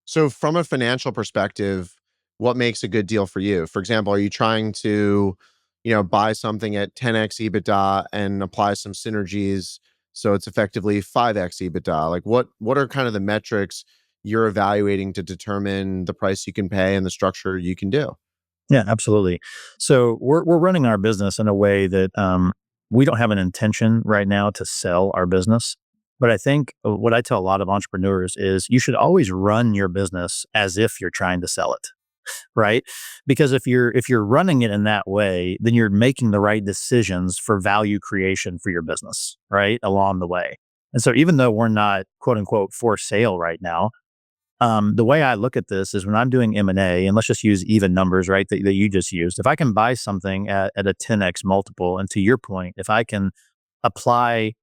So from a financial perspective, what makes a good deal for you? For example, are you trying to, buy something at 10x EBITDA and apply some synergies so it's effectively 5x EBITDA? Like, what are kind of the metrics you're evaluating to determine the price you can pay and the structure you can do? Yeah, absolutely. So we're running our business in a way that we don't have an intention right now to sell our business. But I think what I tell a lot of entrepreneurs is you should always run your business as if you're trying to sell it, right? Because if you're running it in that way, then you're making the right decisions for value creation for your business, right, along the way. And so even though we're not, quote unquote, for sale right now, the way I look at this is when I'm doing M&A, and let's just use even numbers, right, that you just used. If I can buy something at a 10x multiple, and to your point, if I can apply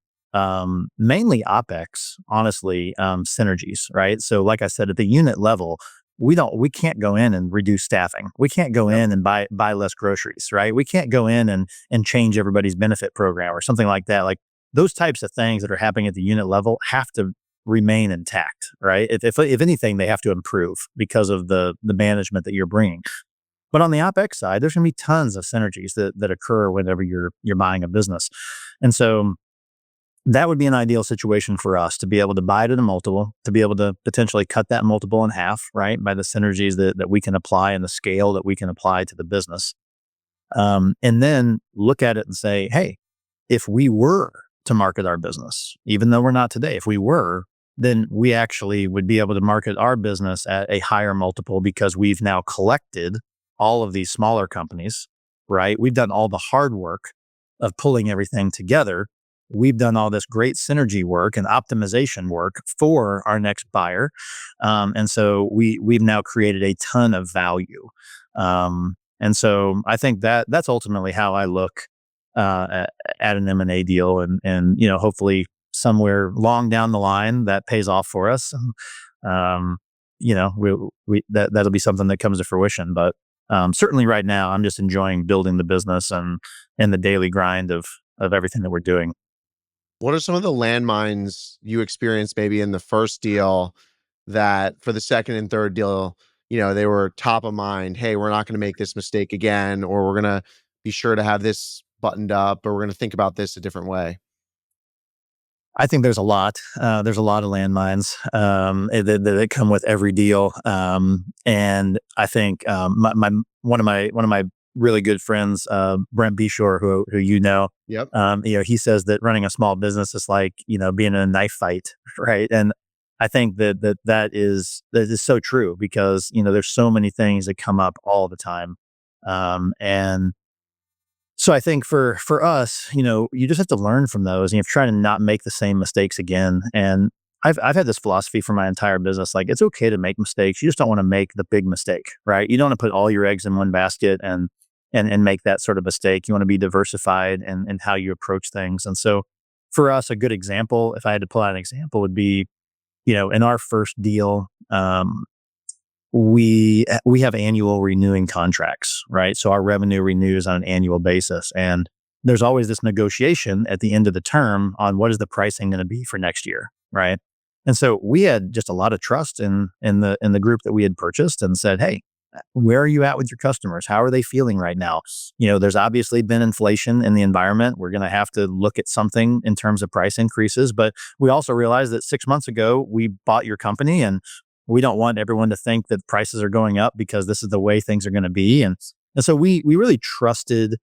mainly OpEx, honestly, synergies, right? So like I said, at the unit level, we can't go in and reduce staffing. We can't go in and buy less groceries, right? We can't go in and change everybody's benefit program or something like that. Like, those types of things that are happening at the unit level have to remain intact, right? If anything, they have to improve because of the management that you're bringing. But on the OpEx side, there's going to be tons of synergies that occur whenever you're buying a business, and so that would be an ideal situation for us to be able to buy it at a multiple, to be able to potentially cut that multiple in half, right, by the synergies that we can apply and the scale that we can apply to the business, and then look at it and say, hey, if we were to market our business, even though we're not today, if we were, then we actually would be able to market our business at a higher multiple because we've now collected all of these smaller companies, right? We've done all the hard work of pulling everything together. we've done all this great synergy work and optimization work for our next buyer. And so we've now created a ton of value. And so I think that that's ultimately how I look at an M&A deal, and hopefully somewhere long down the line that pays off for us. Um, that'll be something that comes to fruition. But certainly right now, I'm just enjoying building the business and the daily grind of everything that we're doing. What are some of the landmines you experienced maybe in the first deal that for the second and third deal, they were top of mind? Hey, we're not going to make this mistake again, or we're going to be sure to have this buttoned up, or we're going to think about this a different way. I think there's a lot. There's a lot of landmines that come with every deal, and I think one of my really good friends, Brent Beshore, who Yep. he says that running a small business is like being in a knife fight, right? And I think that is so true because there's so many things that come up all the time, and so I think for us, you just have to learn from those, and you have to try to not make the same mistakes again. And I've had this philosophy for my entire business. Like, it's okay to make mistakes. You just don't want to make the big mistake, right? You don't want to put all your eggs in one basket and make that sort of mistake. You want to be diversified and how you approach things. And so for us, a good example, if I had to pull out an example, would be, in our first deal, we have annual renewing contracts, right? So our revenue renews on an annual basis, and there's always this negotiation at the end of the term on what is the pricing going to be for next year, right? And so we had just a lot of trust in the group that we had purchased, and said, hey, where are you at with your customers? How are they feeling right now? There's obviously been inflation in the environment. We're going to have to look at something in terms of price increases, but we also realized that 6 months ago we bought your company, and we don't want everyone to think that prices are going up because this is the way things are going to be. And so we really trusted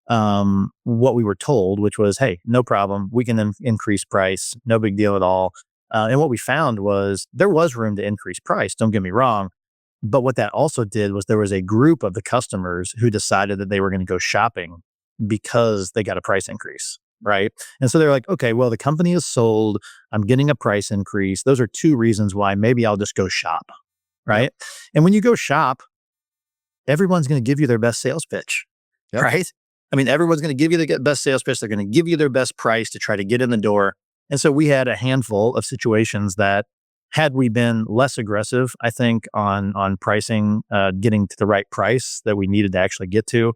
what we were told, which was, hey, no problem. We can increase price. No big deal at all. And what we found was there was room to increase price. Don't get me wrong. But what that also did was there was a group of the customers who decided that they were going to go shopping because they got a price increase. Right. And so they're like, okay, well, the company is sold. I'm getting a price increase. Those are two reasons why maybe I'll just go shop. Yep. Right. And when you go shop, everyone's going to give you their best sales pitch. Yep. Right. I mean, everyone's going to give you the best sales pitch. They're going to give you their best price to try to get in the door. And so we had a handful of situations that, had we been less aggressive, I think, on pricing, getting to the right price that we needed to actually get to,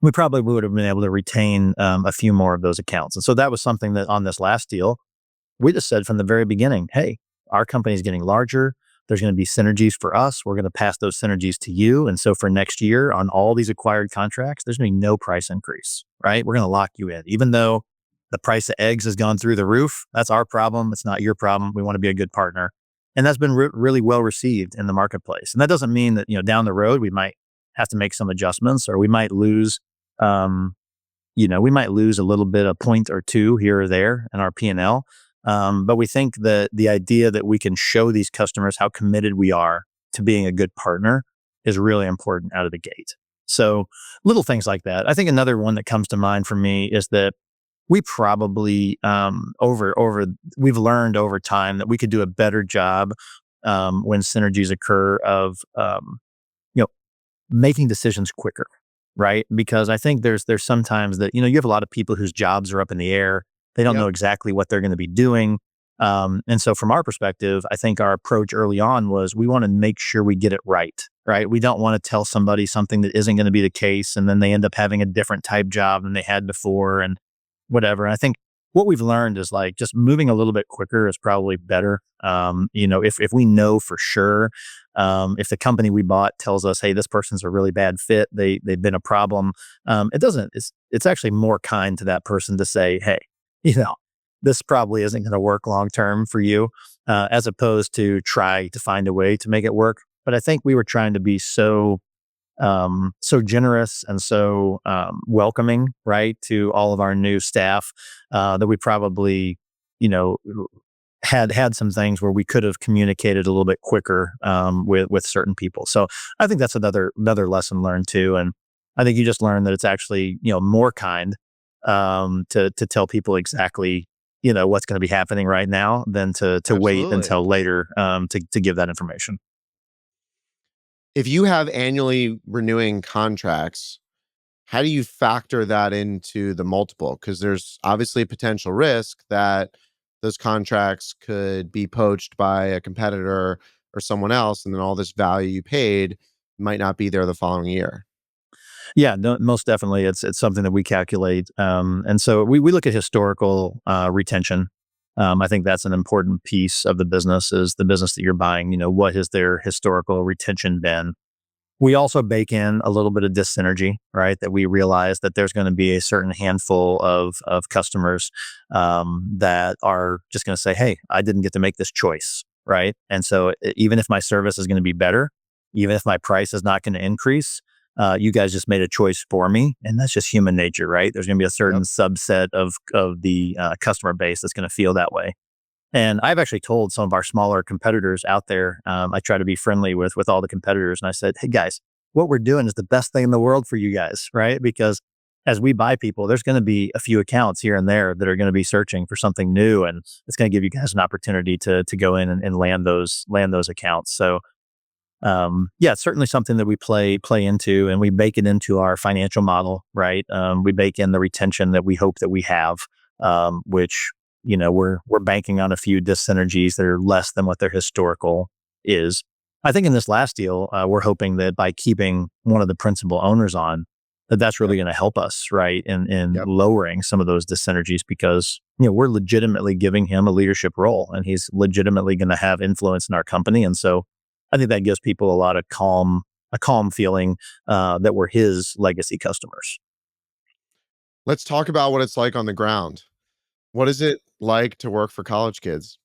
we probably would have been able to retain a few more of those accounts. And so that was something that on this last deal, we just said from the very beginning, hey, our company is getting larger. There's going to be synergies for us. We're going to pass those synergies to you. And so for next year on all these acquired contracts, there's going to be no price increase, right? We're going to lock you in. Even though the price of eggs has gone through the roof, that's our problem. It's not your problem. We want to be a good partner. And that's been really well received in the marketplace. And that doesn't mean that, down the road, we might have to make some adjustments, or we might lose a little bit, a point or two here or there in our P&L. But we think that the idea that we can show these customers how committed we are to being a good partner is really important out of the gate. So little things like that. I think another one that comes to mind for me is that we probably we've learned over time that we could do a better job when synergies occur of making decisions quicker, right? Because I think there's sometimes that you have a lot of people whose jobs are up in the air. They don't Yep. know exactly what they're going to be doing. And so from our perspective, I think our approach early on was we want to make sure we get it right, right? We don't want to tell somebody something that isn't going to be the case, and then they end up having a different type job than they had before and whatever. And I think what we've learned is like just moving a little bit quicker is probably better. If we know for sure, if the company we bought tells us, hey, this person's a really bad fit, they've been a problem, it's actually more kind to that person to say, hey, this probably isn't going to work long term for you, as opposed to try to find a way to make it work. But I think we were trying to be so generous and so welcoming, right, to all of our new staff, that we probably, had some things where we could have communicated a little bit quicker with certain people. So I think that's another lesson learned too. And I think you just learn that it's actually more kind to tell people exactly what's going to be happening right now than to wait Absolutely. until later to give that information. If you have annually renewing contracts, how do you factor that into the multiple? Because there's obviously a potential risk that those contracts could be poached by a competitor or someone else, and then all this value you paid might not be there the following year. Yeah, no, most definitely. It's something that we calculate, and so we look at historical retention. I think that's an important piece of the business. Is the business that you're buying? What has their historical retention been? We also bake in a little bit of dyssynergy, right? That we realize that there's going to be a certain handful of customers that are just going to say, "Hey, I didn't get to make this choice," right? And so, even if my service is going to be better, even if my price is not going to increase, you guys just made a choice for me, and that's just human nature, right? There's going to be a certain Yep. subset of the customer base that's going to feel that way. And I've actually told some of our smaller competitors out there, I try to be friendly with all the competitors. And I said, hey guys, what we're doing is the best thing in the world for you guys, right? Because as we buy people, there's going to be a few accounts here and there that are going to be searching for something new. And it's going to give you guys an opportunity to go in and land those accounts. So yeah, it's certainly something that we play into, and we bake it into our financial model, right? We bake in the retention that we hope that we have, which we're banking on a few dyssynergies that are less than what their historical is. I think in this last deal, we're hoping that by keeping one of the principal owners on, that's really Yep. going to help us, right, in Yep. lowering some of those dyssynergies because we're legitimately giving him a leadership role, and he's legitimately going to have influence in our company, and so I think that gives people a lot of a calm feeling that we're his legacy customers. Let's talk about what it's like on the ground. What is it like to work for college kids?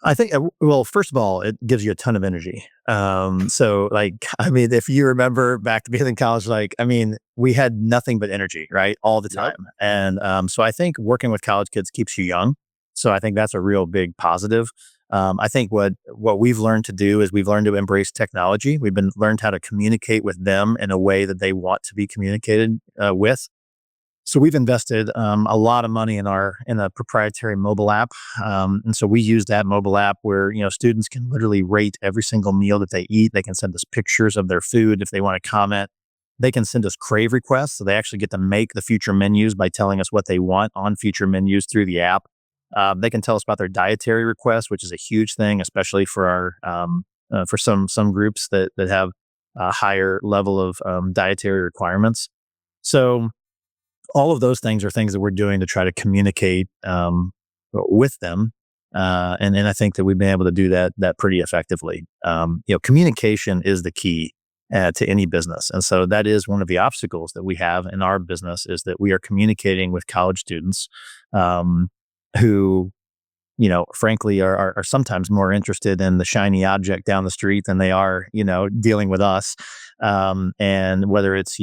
I think, well, first of all, it gives you a ton of energy. So, like, I mean, if you remember back to being in college, like, I mean, we had nothing but energy, right, all the Yep. time. And so, I think working with college kids keeps you young. So, I think that's a real big positive. I think what we've learned to do is we've learned to embrace technology. We've been learned how to communicate with them in a way that they want to be communicated with. So we've invested a lot of money in a proprietary mobile app, and so we use that mobile app where students can literally rate every single meal that they eat. They can send us pictures of their food if they want to comment. They can send us crave requests, so they actually get to make the future menus by telling us what they want on future menus through the app. They can tell us about their dietary requests, which is a huge thing, especially for for some groups that have a higher level of dietary requirements. So all of those things are things that we're doing to try to communicate with them, and I think that we've been able to do that pretty effectively. Communication is the key to any business, and so that is one of the obstacles that we have in our business is that we are communicating with college students who frankly are sometimes more interested in the shiny object down the street than they are, dealing with us. And whether it's,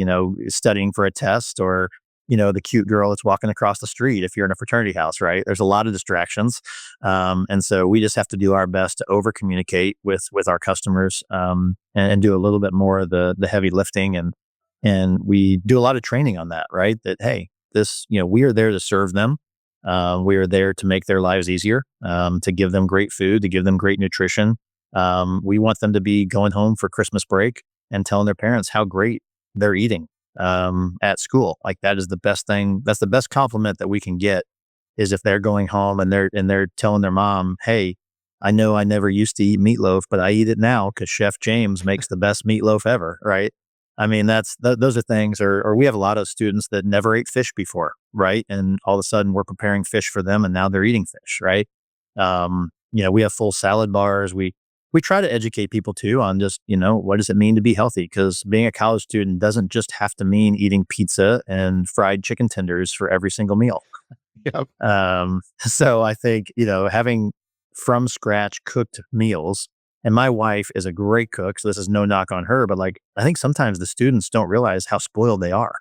studying for a test or, the cute girl that's walking across the street if you're in a fraternity house, right? There's a lot of distractions. And so we just have to do our best to over communicate with our customers and do a little bit more of the heavy lifting. And we do a lot of training on that, right? That, hey, we are there to serve them. We are there to make their lives easier, to give them great food, to give them great nutrition. We want them to be going home for Christmas break and telling their parents how great they're eating at school. Like that is the best thing. That's the best compliment that we can get is if they're going home and they're telling their mom, "Hey, I know I never used to eat meatloaf, but I eat it now because Chef James makes the best meatloaf ever." Right? I mean, those are things. Or we have a lot of students that never ate fish before, right? And all of a sudden, we're preparing fish for them, and now they're eating fish, right? We have full salad bars. We try to educate people too on just what does it mean to be healthy, because being a college student doesn't just have to mean eating pizza and fried chicken tenders for every single meal. Yep. So I think, having from scratch cooked meals, and my wife is a great cook, so this is no knock on her, but like, I think sometimes the students don't realize how spoiled they are,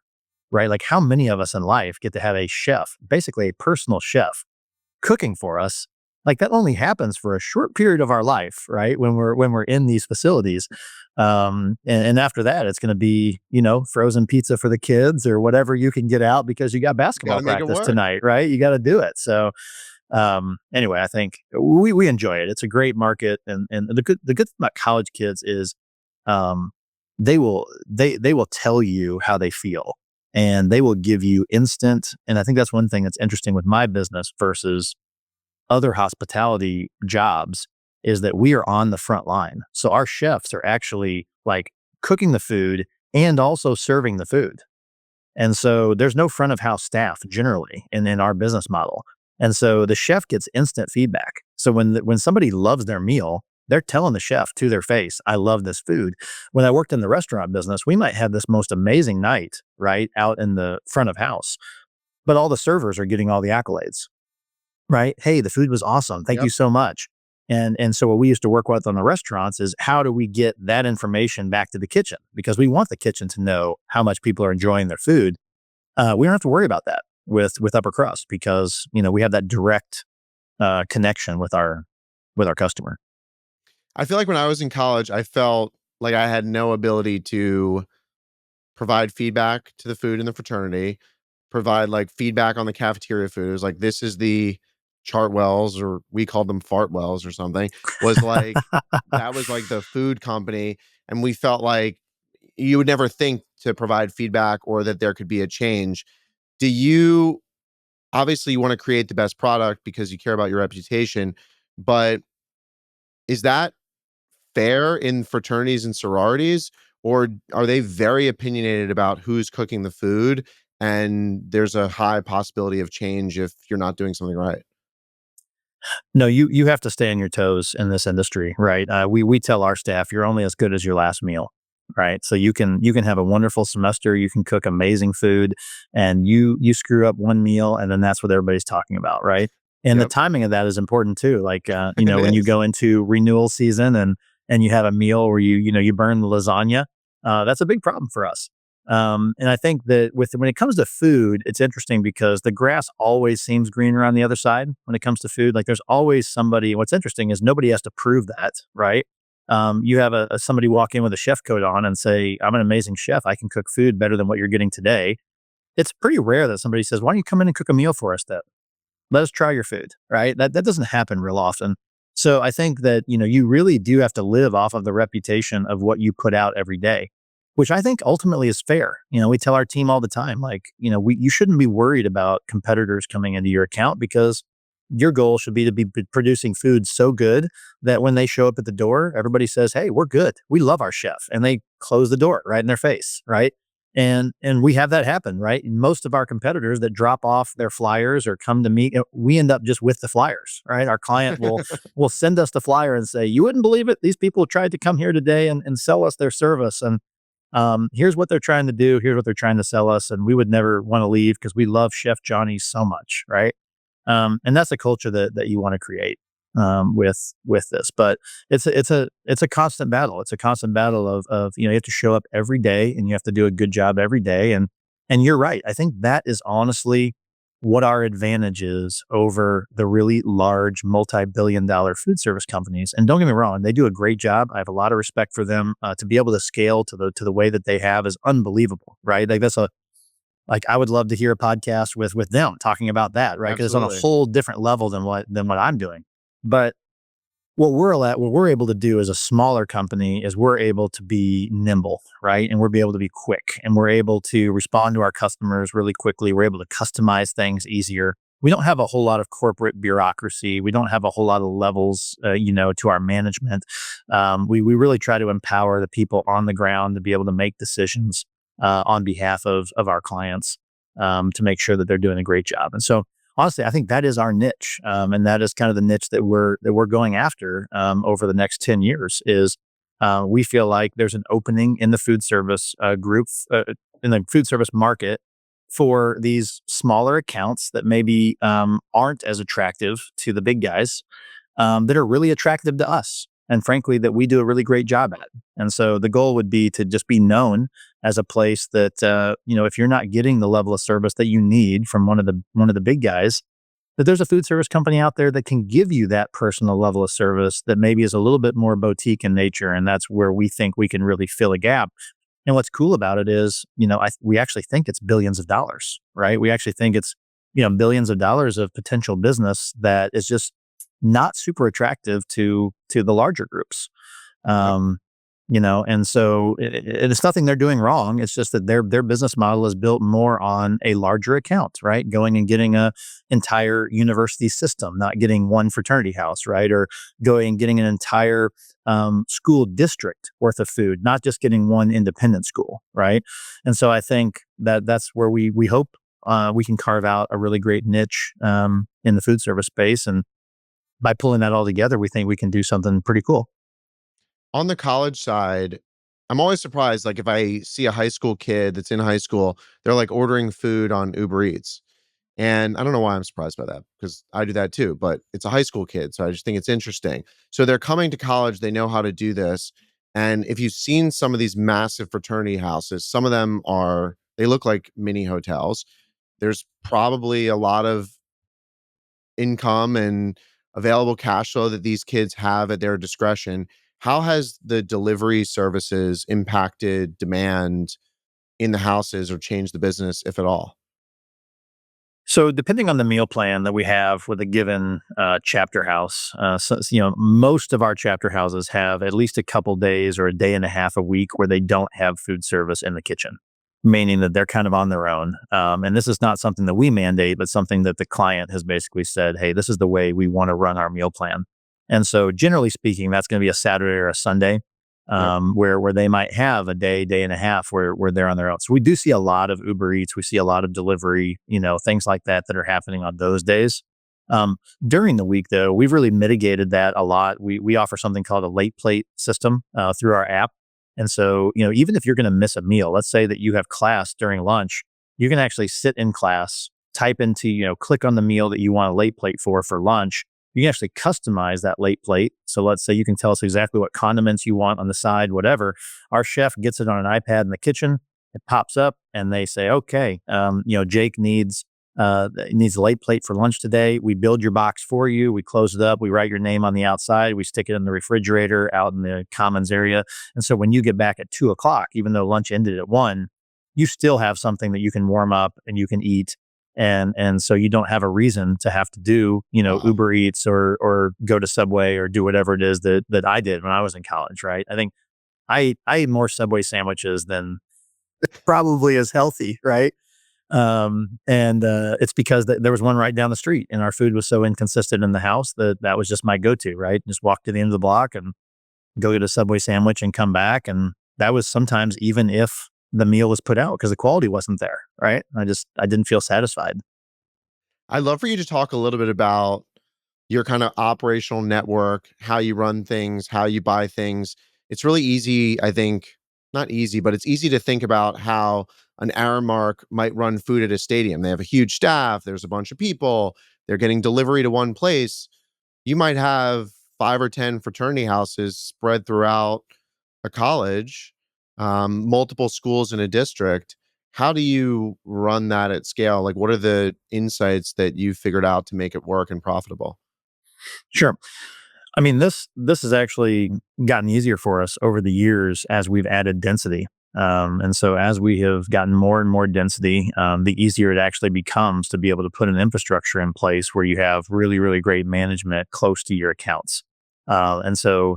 right? Like, how many of us in life get to have a chef, basically a personal chef, cooking for us like that only happens for a short period of our life, right? When we're in these facilities. And after that, it's going to be, frozen pizza for the kids or whatever you can get out because you got Got basketball to make it practice work. tonight, right? You got to do it. So, anyway, I think we enjoy it. It's a great market. And the good thing about college kids is, um, they will tell you how they feel and they will give you instant. And I think that's one thing that's interesting with my business versus other hospitality jobs is that we are on the front line. So our chefs are actually like cooking the food and also serving the food. And so there's no front of house staff generally in our business model. And so the chef gets instant feedback. So when somebody loves their meal, they're telling the chef to their face, I love this food. When I worked in the restaurant business, we might have this most amazing night, right, out in the front of house, but all the servers are getting all the accolades, right? Hey, the food was awesome. Thank you Yep. so much. And so what we used to work with on the restaurants is how do we get that information back to the kitchen? Because we want the kitchen to know how much people are enjoying their food. We don't have to worry about that with upper crust because we have that direct connection with our customer. I feel like when I was in college, I felt like I had no ability to provide feedback to the food in the fraternity, provide like feedback on the cafeteria food. It was like, this is the Chartwells, or we called them Fartwells or something, was like, that was like the food company. And we felt like you would never think to provide feedback or that there could be a change. Do you, obviously, you want to create the best product because you care about your reputation, but is that fair in fraternities and sororities, or are they very opinionated about who's cooking the food and there's a high possibility of change if you're not doing something right? No, you have to stay on your toes in this industry, right? We tell our staff you're only as good as your last meal, right? So you can have a wonderful semester, you can cook amazing food, and you screw up one meal, and then that's what everybody's talking about, right? And the Yep. timing of that is important too. Like It when you is. go into renewal season and you have a meal where you burn the lasagna, that's a big problem for us. And I think that when it comes to food, it's interesting because the grass always seems greener on the other side when it comes to food. Like there's always somebody. What's interesting is nobody has to prove that, right? You have somebody walk in with a chef coat on and say, "I'm an amazing chef. I can cook food better than what you're getting today." It's pretty rare that somebody says, "Why don't you come in and cook a meal for us then? Let us try your food," right? That doesn't happen real often. So I think that you really do have to live off of the reputation of what you put out every day, which I think ultimately is fair. We tell our team all the time, like, you shouldn't be worried about competitors coming into your account because your goal should be to be producing food so good that when they show up at the door, everybody says, "Hey, we're good. We love our chef," and they close the door right in their face, right? And we have that happen, right? And most of our competitors that drop off their flyers or come to meet, we end up just with the flyers, right? Our client will send us the flyer and say, "You wouldn't believe it. These people tried to come here today and sell us their service. And here's what they're trying to do. Here's what they're trying to sell us. And we would never want to leave because we love Chef Johnny so much," right? And that's a culture that you want to create with this. But it's a constant battle. It's a constant battle of you have to show up every day and you have to do a good job every day. And you're right. I think that is honestly what our advantage is over the really large multi-billion-dollar food service companies. And don't get me wrong, they do a great job. I have a lot of respect for them. To be able to scale to the way that they have is unbelievable, right? Like I would love to hear a podcast with them talking about that, right? Because it's on a Absolutely. whole different level than what I'm doing. But what we're able to do as a smaller company is we're able to be nimble, right? And we're be able to be quick and we're able to respond to our customers really quickly. We're able to customize things easier. We don't have a whole lot of corporate bureaucracy. We don't have a whole lot of levels, to our management. We really try to empower the people on the ground to be able to make decisions on behalf of our clients to make sure that they're doing a great job. And so, honestly, I think that is our niche, and that is kind of the niche that we're going after over the next 10 years. Is we feel like there's an opening in the food service group in the food service market for these smaller accounts that maybe aren't as attractive to the big guys that are really attractive to us. And frankly, that we do a really great job at. And so the goal would be to just be known as a place that, if you're not getting the level of service that you need from one of the big guys, that there's a food service company out there that can give you that personal level of service that maybe is a little bit more boutique in nature. And that's where we think we can really fill a gap. And what's cool about it is, we actually think it's billions of dollars, right? We actually think it's, billions of dollars of potential business that is just not super attractive to the larger groups. Yep. Um, and so it's nothing they're doing wrong. It's just that their business model is built more on a larger account, right? Going and getting a entire university system, not getting one fraternity house, right? Or going and getting an entire school district worth of food, not just getting one independent school, right? And so I think that that's where we hope we can carve out a really great niche in the food service space, and by pulling that all together, we think we can do something pretty cool. On the college side, I'm always surprised, like, if I see a high school kid that's in high school, they're, like, ordering food on Uber Eats, and I don't know why I'm surprised by that, because I do that too, but it's a high school kid, so I just think it's interesting. So they're coming to college, they know how to do this, and if you've seen some of these massive fraternity houses, some of them they look like mini hotels. There's probably a lot of income and available cash flow that these kids have at their discretion. How has the delivery services impacted demand in the houses or changed the business, if at all? So, depending on the meal plan that we have with a given chapter house, most of our chapter houses have at least a couple days or a day and a half a week where they don't have food service in the kitchen, meaning that they're kind of on their own. And this is not something that we mandate, but something that the client has basically said, hey, this is the way we want to run our meal plan. And so, generally speaking, that's going to be a Saturday or a Sunday, Yep. where they might have a day and a half where they're on their own. So we do see a lot of Uber Eats, we see a lot of delivery, things like that that are happening on those days. During the week, though, we've really mitigated that a lot. We offer something called a late plate system through our app, and so even if you're going to miss a meal, let's say that you have class during lunch, you can actually sit in class, type into click on the meal that you want a late plate for lunch. You can actually customize that late plate. So let's say you can tell us exactly what condiments you want on the side, whatever. Our chef gets it on an iPad in the kitchen. It pops up, and they say, "Okay, Jake needs a late plate for lunch today." We build your box for you. We close it up. We write your name on the outside. We stick it in the refrigerator out in the commons area. And so when you get back at 2 o'clock, even though lunch ended at 1, you still have something that you can warm up and you can eat, and so you don't have a reason to have to do Wow. Uber Eats or go to Subway or do whatever it is that I did when I was in college, right? I think I ate more Subway sandwiches than probably is healthy, right? And it's because there was one right down the street, and our food was so inconsistent in the house that was just my go-to, right? Just walk to the end of the block and go get a Subway sandwich and come back, and that was sometimes even if the meal was put out because the quality wasn't there, right? I didn't feel satisfied. I'd love for you to talk a little bit about your kind of operational network, how you run things, how you buy things. It's really easy, I think, not easy, but it's easy to think about how an Aramark might run food at a stadium. They have a huge staff, there's a bunch of people, they're getting delivery to one place. You might have 5 or 10 fraternity houses spread throughout a college, multiple schools in a district. How do you run that at scale? Like, what are the insights that you figured out to make it work and profitable? Sure. I mean, this has actually gotten easier for us over the years as we've added density. And so as we have gotten more and more density, the easier it actually becomes to be able to put an infrastructure in place where you have really, really great management close to your accounts. And so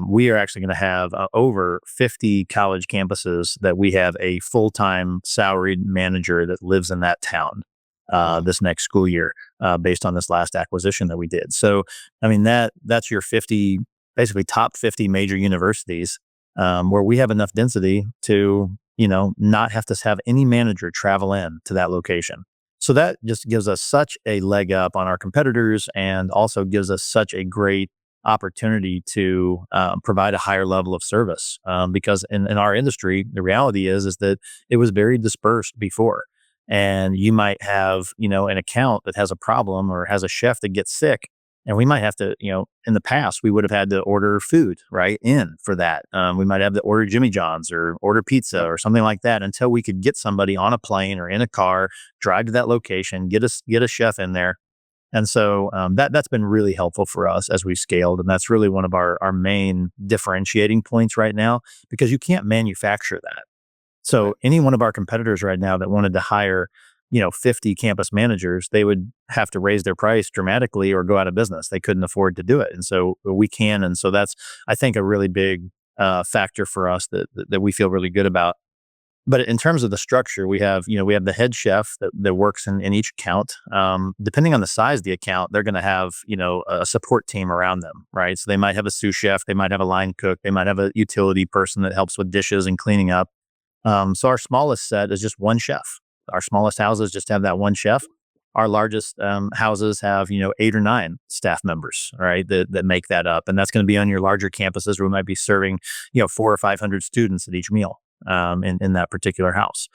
we are actually going to have over 50 college campuses that we have a full-time salaried manager that lives in that town Wow. this next school year, based on this last acquisition that we did. So, I mean that's your 50, basically top 50 major universities, where we have enough density to not have to have any manager travel in to that location. So that just gives us such a leg up on our competitors, and also gives us such a great opportunity to provide a higher level of service. Because in our industry, the reality is that it was very dispersed before, and you might have an account that has a problem or has a chef that gets sick, and we might have to, in the past we would have had to order food right in for that. We might have to order Jimmy John's or order pizza Yep. or something like that until we could get somebody on a plane or in a car, drive to that location, get a chef in there, And so that's been really helpful for us as we scaled. And that's really one of our main differentiating points right now, because you can't manufacture that. Right. So any one of our competitors right now that wanted to hire, 50 campus managers, they would have to raise their price dramatically or go out of business. They couldn't afford to do it. And so we can. And so that's, I think, a really big factor for us that we feel really good about. But in terms of the structure, we have the head chef that works in each account. Depending on the size of the account, they're going to have, a support team around them, right? So they might have a sous chef, they might have a line cook, they might have a utility person that helps with dishes and cleaning up. So our smallest set is just one chef. Our smallest houses just have that one chef. Our largest houses have 8 or 9 staff members, right? That make that up, and that's going to be on your larger campuses where we might be serving 400 or 500 students at each meal in that particular house.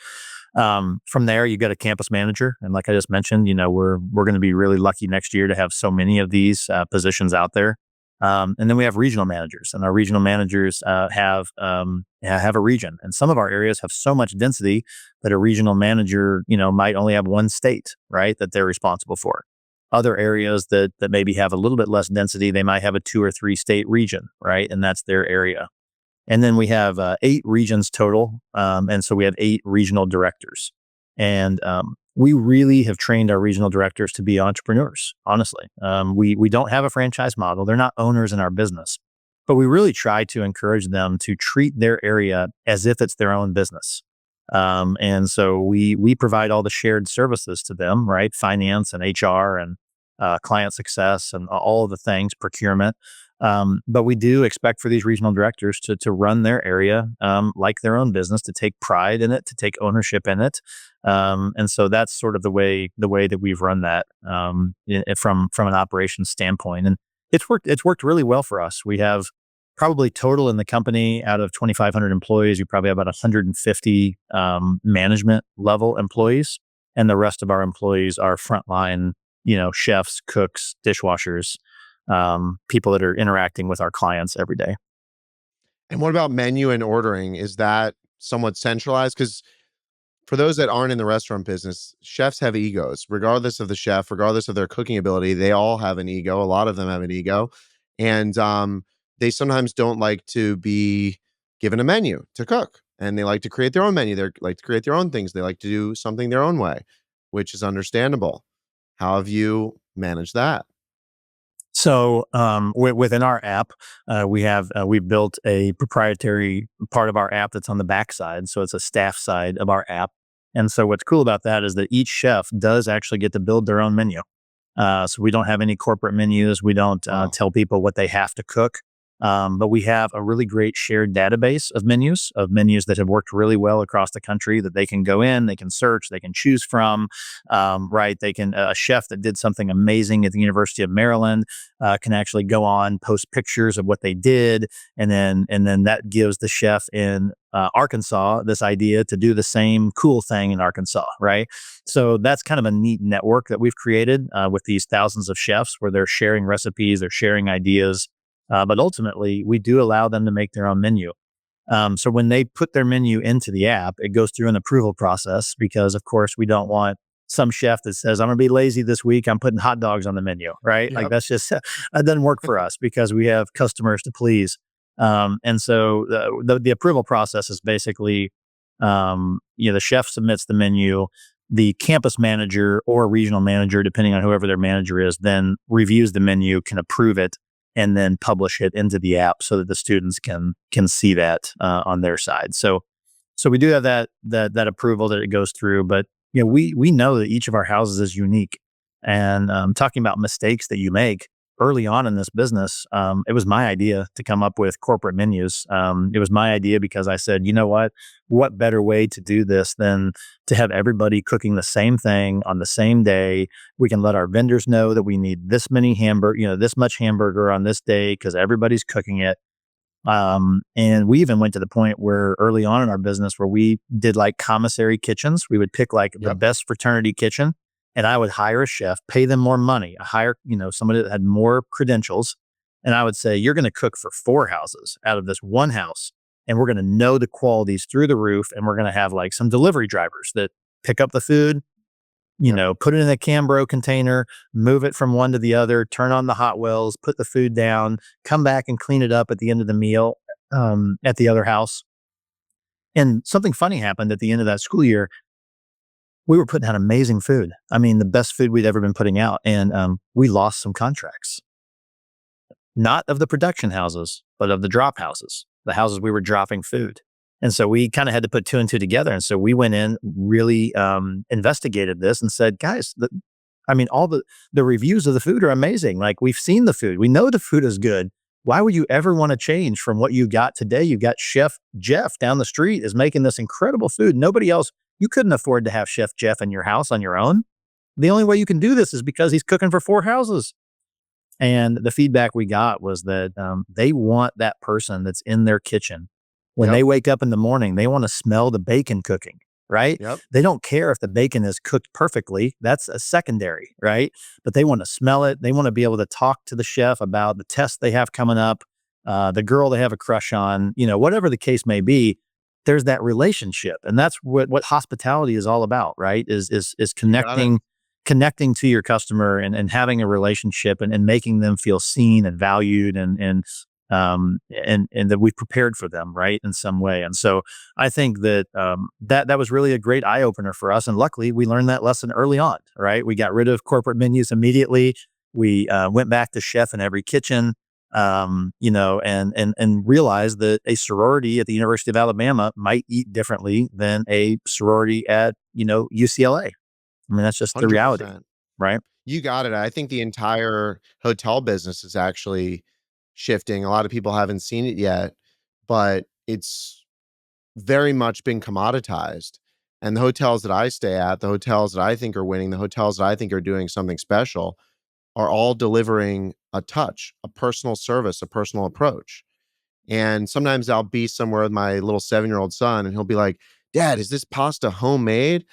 From there, you got a campus manager, and like I just mentioned, we're going to be really lucky next year to have so many of these positions out there. And then we have regional managers, and our regional managers have a region. And some of our areas have so much density that a regional manager, might only have one state, right, that they're responsible for. Other areas that maybe have a little bit less density, they might have a 2 or 3 state region, right, and that's their area. And then we have 8 regions total, and so we have 8 regional directors. And we really have trained our regional directors to be entrepreneurs. Honestly, we don't have a franchise model; they're not owners in our business, but we really try to encourage them to treat their area as if it's their own business. And so we provide all the shared services to them, right? Finance and HR and client success and all of the things, procurement. But we do expect for these regional directors to run their area like their own business, to take pride in it, to take ownership in it. And so that's sort of the way that we've run that from an operations standpoint. And it's worked really well for us. We have probably total in the company, out of 2,500 employees, you probably have about 150 management level employees, and the rest of our employees are frontline, chefs, cooks, dishwashers, people that are interacting with our clients every day. And what about menu and ordering? Is that somewhat centralized? Because for those that aren't in the restaurant business, chefs have egos. Regardless of the chef, regardless of their cooking ability, they all have an ego. A lot of them have an ego. And they sometimes don't like to be given a menu to cook. And they like to create their own menu. They like to create their own things. They like to do something their own way, which is understandable. How have you managed that? So within our app, we built a proprietary part of our app that's on the backside. So it's a staff side of our app. And so what's cool about that is that each chef does actually get to build their own menu. So we don't have any corporate menus. We don't Wow. tell people what they have to cook. But we have a really great shared database of menus that have worked really well across the country that they can go in, they can search, they can choose from. Right? They can a chef that did something amazing at the University of Maryland can actually go on, post pictures of what they did, and then that gives the chef in Arkansas this idea to do the same cool thing in Arkansas, right? So that's kind of a neat network that we've created with these thousands of chefs where they're sharing recipes, they're sharing ideas, but ultimately, we do allow them to make their own menu. So when they put their menu into the app, it goes through an approval process because, of course, we don't want some chef that says, "I'm going to be lazy this week. I'm putting hot dogs on the menu," right? Like Yep. that's just that doesn't work for us because we have customers to please. And so the approval process is basically, the chef submits the menu. The campus manager or regional manager, depending on whoever their manager is, then reviews the menu, can approve it, and then publish it into the app so that the students can see that on their side. So we do have that approval that it goes through, but we know that each of our houses is unique. And talking about mistakes that you make early on in this business, it was my idea to come up with corporate menus. It was my idea because I said, you know what better way to do this than to have everybody cooking the same thing on the same day. We can let our vendors know that we need this many hamburger, this much hamburger on this day because everybody's cooking it. And we even went to the point where early on in our business where we did like commissary kitchens. We would pick like the Yep. best fraternity kitchen, and I would hire a chef, pay them more money, hire, somebody that had more credentials. And I would say, you're going to cook for 4 houses out of this one house. And we're going to know the qualities through the roof. And we're going to have like some delivery drivers that pick up the food, Yep. put it in a Cambro container, move it from one to the other, turn on the hot wells, put the food down, come back and clean it up at the end of the meal at the other house. And something funny happened at the end of that school year. We were putting out amazing food. I mean, the best food we'd ever been putting out. And we lost some contracts, not of the production houses, but of the drop houses, the houses we were dropping food. And so we kind of had to put two and two together. And so we went in, really investigated this and said, guys, all the reviews of the food are amazing. Like, we've seen the food. We know the food is good. Why would you ever want to change from what you got today? You got Chef Jeff down the street is making this incredible food. Nobody else, you couldn't afford to have Chef Jeff in your house on your own. The only way you can do this is because he's cooking for 4 houses. And the feedback we got was that they want that person that's in their kitchen. When Yep. they wake up in the morning, they want to smell the bacon cooking, right? Yep. They don't care if the bacon is cooked perfectly. That's a secondary, right? But they want to smell it. They want to be able to talk to the chef about the test they have coming up, the girl they have a crush on, whatever the case may be. There's that relationship. And that's what hospitality is all about, right? Is connecting to your customer and having a relationship and making them feel seen and valued and that we've prepared for them, right, in some way. And so I think that that was really a great eye opener for us. And luckily, we learned that lesson early on, right? We got rid of corporate menus immediately. We went back to chef in every kitchen, and realized that a sorority at the University of Alabama might eat differently than a sorority at UCLA. I mean, that's just the reality, 100%. right? You got it. I think the entire hotel business is actually shifting. A lot of people haven't seen it yet, but it's very much been commoditized. And the hotels that I stay at, the hotels that I think are winning, the hotels that I think are doing something special are all delivering a touch, a personal service, a personal approach. And sometimes I'll be somewhere with my little 7-year-old son and he'll be like, "Dad, is this pasta homemade?"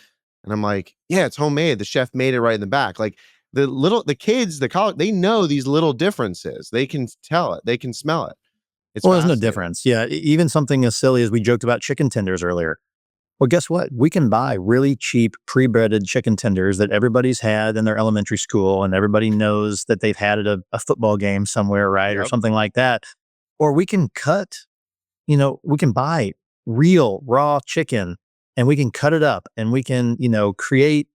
And I'm like, "Yeah, it's homemade. The chef made it right in the back." Like, the kids, the college, they know these little differences. They can tell it. They can smell it. It's Well, there's no fascinating. difference. Yeah, even something as silly as we joked about chicken tenders earlier. Well, guess what? We can buy really cheap pre-breaded chicken tenders that everybody's had in their elementary school, and everybody knows that they've had at a football game somewhere, right, or Yep. something like that. Or we can we can buy real raw chicken, and we can cut it up, and we can, create,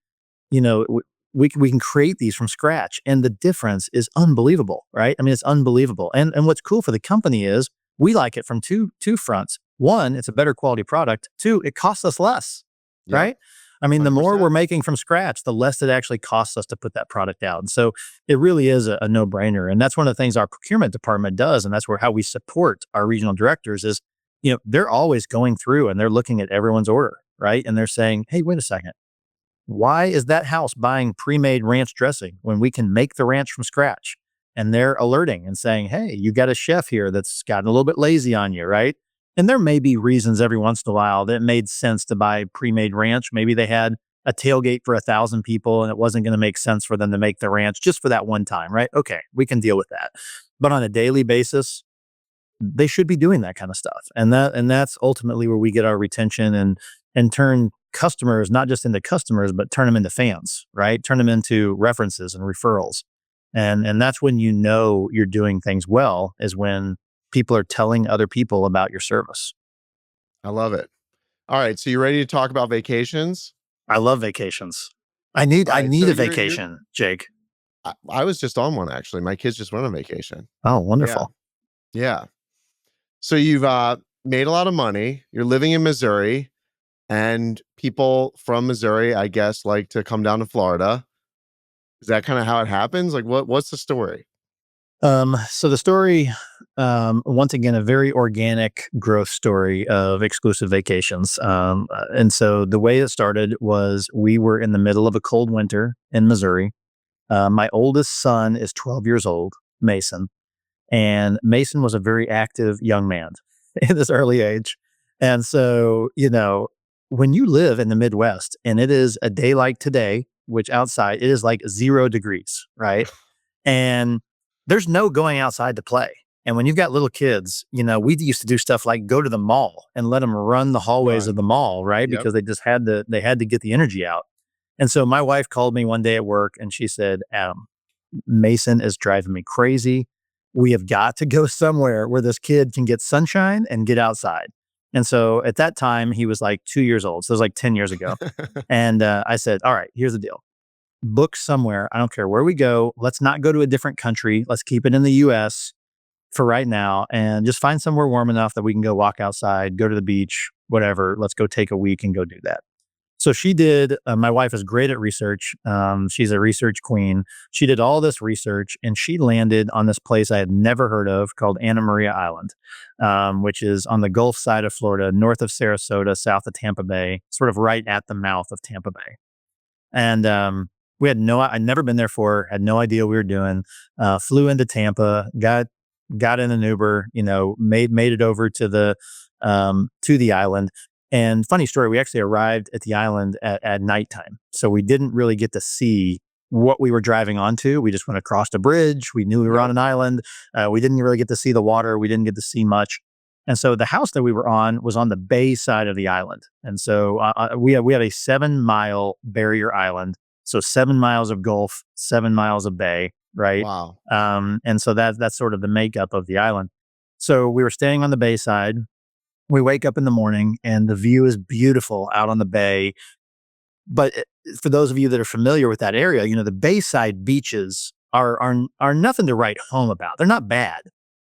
you know, w- we can create these from scratch, and the difference is unbelievable, right? I mean, it's unbelievable. And what's cool for the company is we like it from two fronts. One, it's a better quality product. Two, it costs us less, Yep. right? I mean, the more 100%. we're making from scratch, the less it actually costs us to put that product out. And so it really is a no-brainer. And that's one of the things our procurement department does. And that's how we support our regional directors is, they're always going through and they're looking at everyone's order, right? And they're saying, hey, wait a second. Why is that house buying pre-made ranch dressing when we can make the ranch from scratch? And they're alerting and saying, hey, you got a chef here that's gotten a little bit lazy on you, right? And there may be reasons every once in a while that it made sense to buy pre-made ranch. Maybe they had a tailgate for 1,000 people and it wasn't going to make sense for them to make the ranch just for that one time, right? Okay, we can deal with that. But on a daily basis, they should be doing that kind of stuff. And that's ultimately where we get our retention and turn customers not just into customers, but turn them into fans, right? Turn them into references and referrals. And that's when you're doing things well, is when people are telling other people about your service. I love it. All right. So you ready to talk about vacations? I love vacations. I need All I right. So need a you're vacation, Jake. I was just on one actually. My kids just went on vacation. Oh, Yeah. wonderful. Yeah. So you've made a lot of money. You're living in Missouri, and people from Missouri, I guess, like to come down to Florida. Is that kind of how it happens? Like, what's the story? So the story, once again, a very organic growth story of exclusive vacations. And so the way it started was we were in the middle of a cold winter in Missouri. My oldest son is 12 years old, Mason, and Mason was a very active young man in this early age. And so, when you live in the Midwest and it is a day like today, which outside it is like 0 degrees, right? And there's no going outside to play. And when you've got little kids, we used to do stuff like go to the mall and let them run the hallways of Run. the mall, right? Yep. Because they had to get the energy out. And so my wife called me one day at work and she said, Adam, Mason is driving me crazy. We have got to go somewhere where this kid can get sunshine and get outside. And so at that time, he was like 2 years old. So it was like 10 years ago. And I said, all right, here's the deal. Book somewhere. I don't care where we go. Let's not go to a different country. Let's keep it in the US for right now and just find somewhere warm enough that we can go walk outside, go to the beach, whatever. Let's go take a week and go do that. So she did. My wife is great at research. She's a research queen. She did all this research and she landed on this place I had never heard of called Anna Maria Island, which is on the Gulf side of Florida, north of Sarasota, south of Tampa Bay, sort of right at the mouth of Tampa Bay. And I'd never been there before, had no idea what we were doing. Flew into Tampa, got in an Uber, made it over to the island. And funny story, we actually arrived at the island at nighttime. So we didn't really get to see what we were driving onto. We just went across a bridge. We knew we were on an island. We didn't really get to see the water. We didn't get to see much. And so the house that we were on was on the bay side of the island. And so we have a 7-mile barrier island. So 7 miles of Gulf, 7 miles of bay, right? Wow. And so that's sort of the makeup of the island. So we were staying on the bay side. We wake up in the morning and the view is beautiful out on the bay. But for those of you that are familiar with that area, the bayside beaches are nothing to write home about. They're not bad.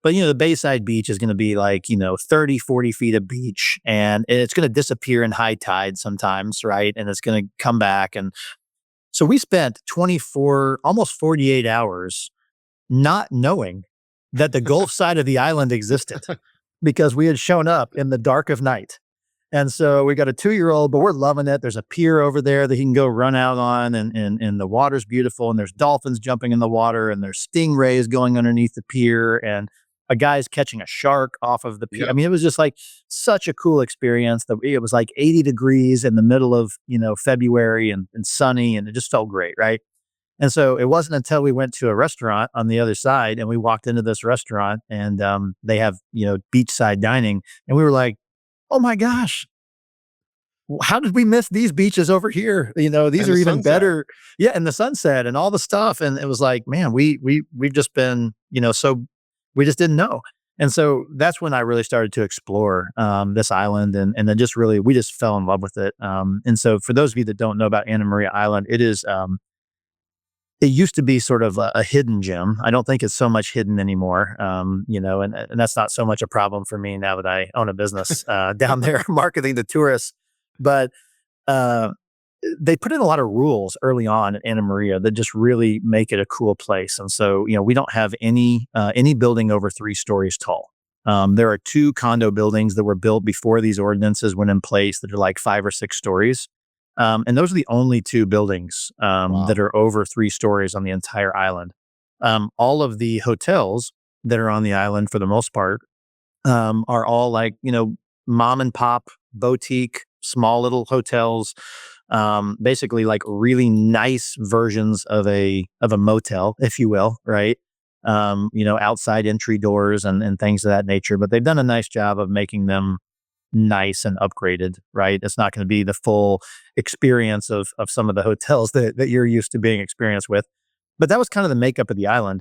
But, the bayside beach is going to be like, 30, 40 feet of beach and it's going to disappear in high tide sometimes, right? And it's going to come back. And so we spent 24, almost 48 hours not knowing that the Gulf side of the island existed. Because we had shown up in the dark of night. And so we got a 2-year-old, but we're loving it. There's a pier over there that he can go run out on and the water's beautiful and there's dolphins jumping in the water and there's stingrays going underneath the pier and a guy's catching a shark off of the pier. Yep. I mean, it was just like such a cool experience. It was like 80 degrees in the middle of, February and sunny and it just felt great, right? And so it wasn't until we went to a restaurant on the other side and we walked into this restaurant and they have, beachside dining. And we were like, oh my gosh, how did we miss these beaches over here? These are even sunset. better. Yeah. And the sunset and all the stuff. And it was like, man, we've just been, so we just didn't know. And so that's when I really started to explore this island and then we just fell in love with it. And so for those of you that don't know about Anna Maria Island, it is, it used to be sort of a hidden gem. I don't think it's so much hidden anymore, and that's not so much a problem for me now that I own a business down there marketing to tourists. But they put in a lot of rules early on at Anna Maria that just really make it a cool place. And so, we don't have any building over 3 stories tall. There are 2 condo buildings that were built before these ordinances went in place that are like 5 or 6 stories. And those are the only 2 buildings Wow. that are over 3 stories on the entire island. All of the hotels that are on the island, for the most part, are all like, mom and pop boutique, small little hotels, basically like really nice versions of a motel, if you will, right? Outside entry doors and things of that nature. But they've done a nice job of making them nice and upgraded, right? It's not going to be the full experience of some of the hotels that you're used to being experienced with. But that was kind of the makeup of the island.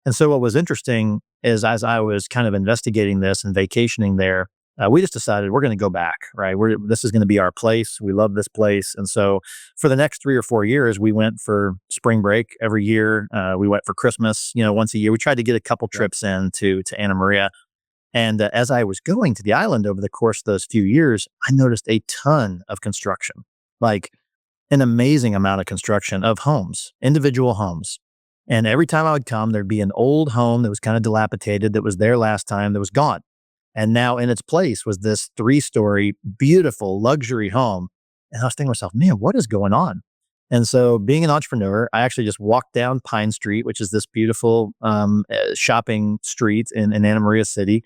And so what was interesting is as I was kind of investigating this and vacationing there, we just decided we're going to go back, right? This is going to be our place. We love this place. And so for the next 3 or 4 years, we went for spring break every year. We went for Christmas, once a year. We tried to get a couple trips in to Anna Maria. And as I was going to the island over the course of those few years, I noticed a ton of construction, like an amazing amount of construction of homes, individual homes. And every time I would come, there'd be an old home that was kind of dilapidated that was there last time that was gone. And now in its place was this 3-story, beautiful luxury home. And I was thinking to myself, man, what is going on? And so being an entrepreneur, I actually just walked down Pine Street, which is this beautiful shopping street in Anna Maria City.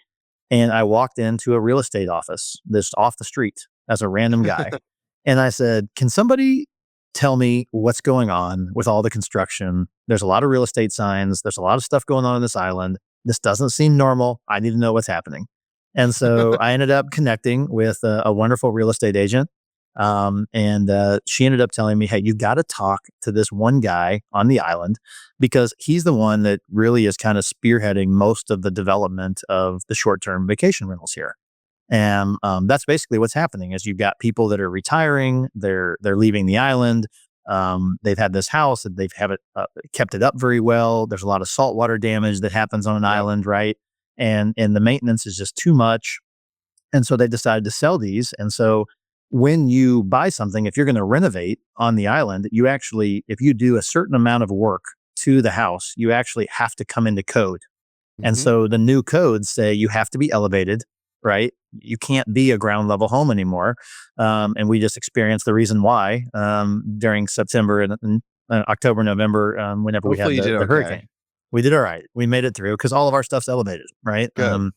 And I walked into a real estate office, this off the street as a random guy. And I said, can somebody tell me what's going on with all the construction? There's a lot of real estate signs. There's a lot of stuff going on this island. This doesn't seem normal. I need to know what's happening. And so I ended up connecting with a wonderful real estate agent. And she ended up telling me, hey, you got to talk to this one guy on the island because he's the one that really is kind of spearheading most of the development of the short-term vacation rentals here. And that's basically what's happening is you've got people that are retiring, they're leaving the island. They've had this house and they've have it kept it up very well. There's a lot of saltwater damage that happens on an Yep. island, right? And the maintenance is just too much. And so they decided to sell these. And so when you buy something, if you're going to renovate on the island, you actually, if you do a certain amount of work to the house, you actually have to come into code. And Hmm. so the new codes say you have to be elevated, right? You can't be a ground level home anymore. And we just experienced the reason why during September and October, November, whenever we had Hopefully you did the okay. hurricane. We did all right. We made it through because all of our stuff's elevated, right? Good.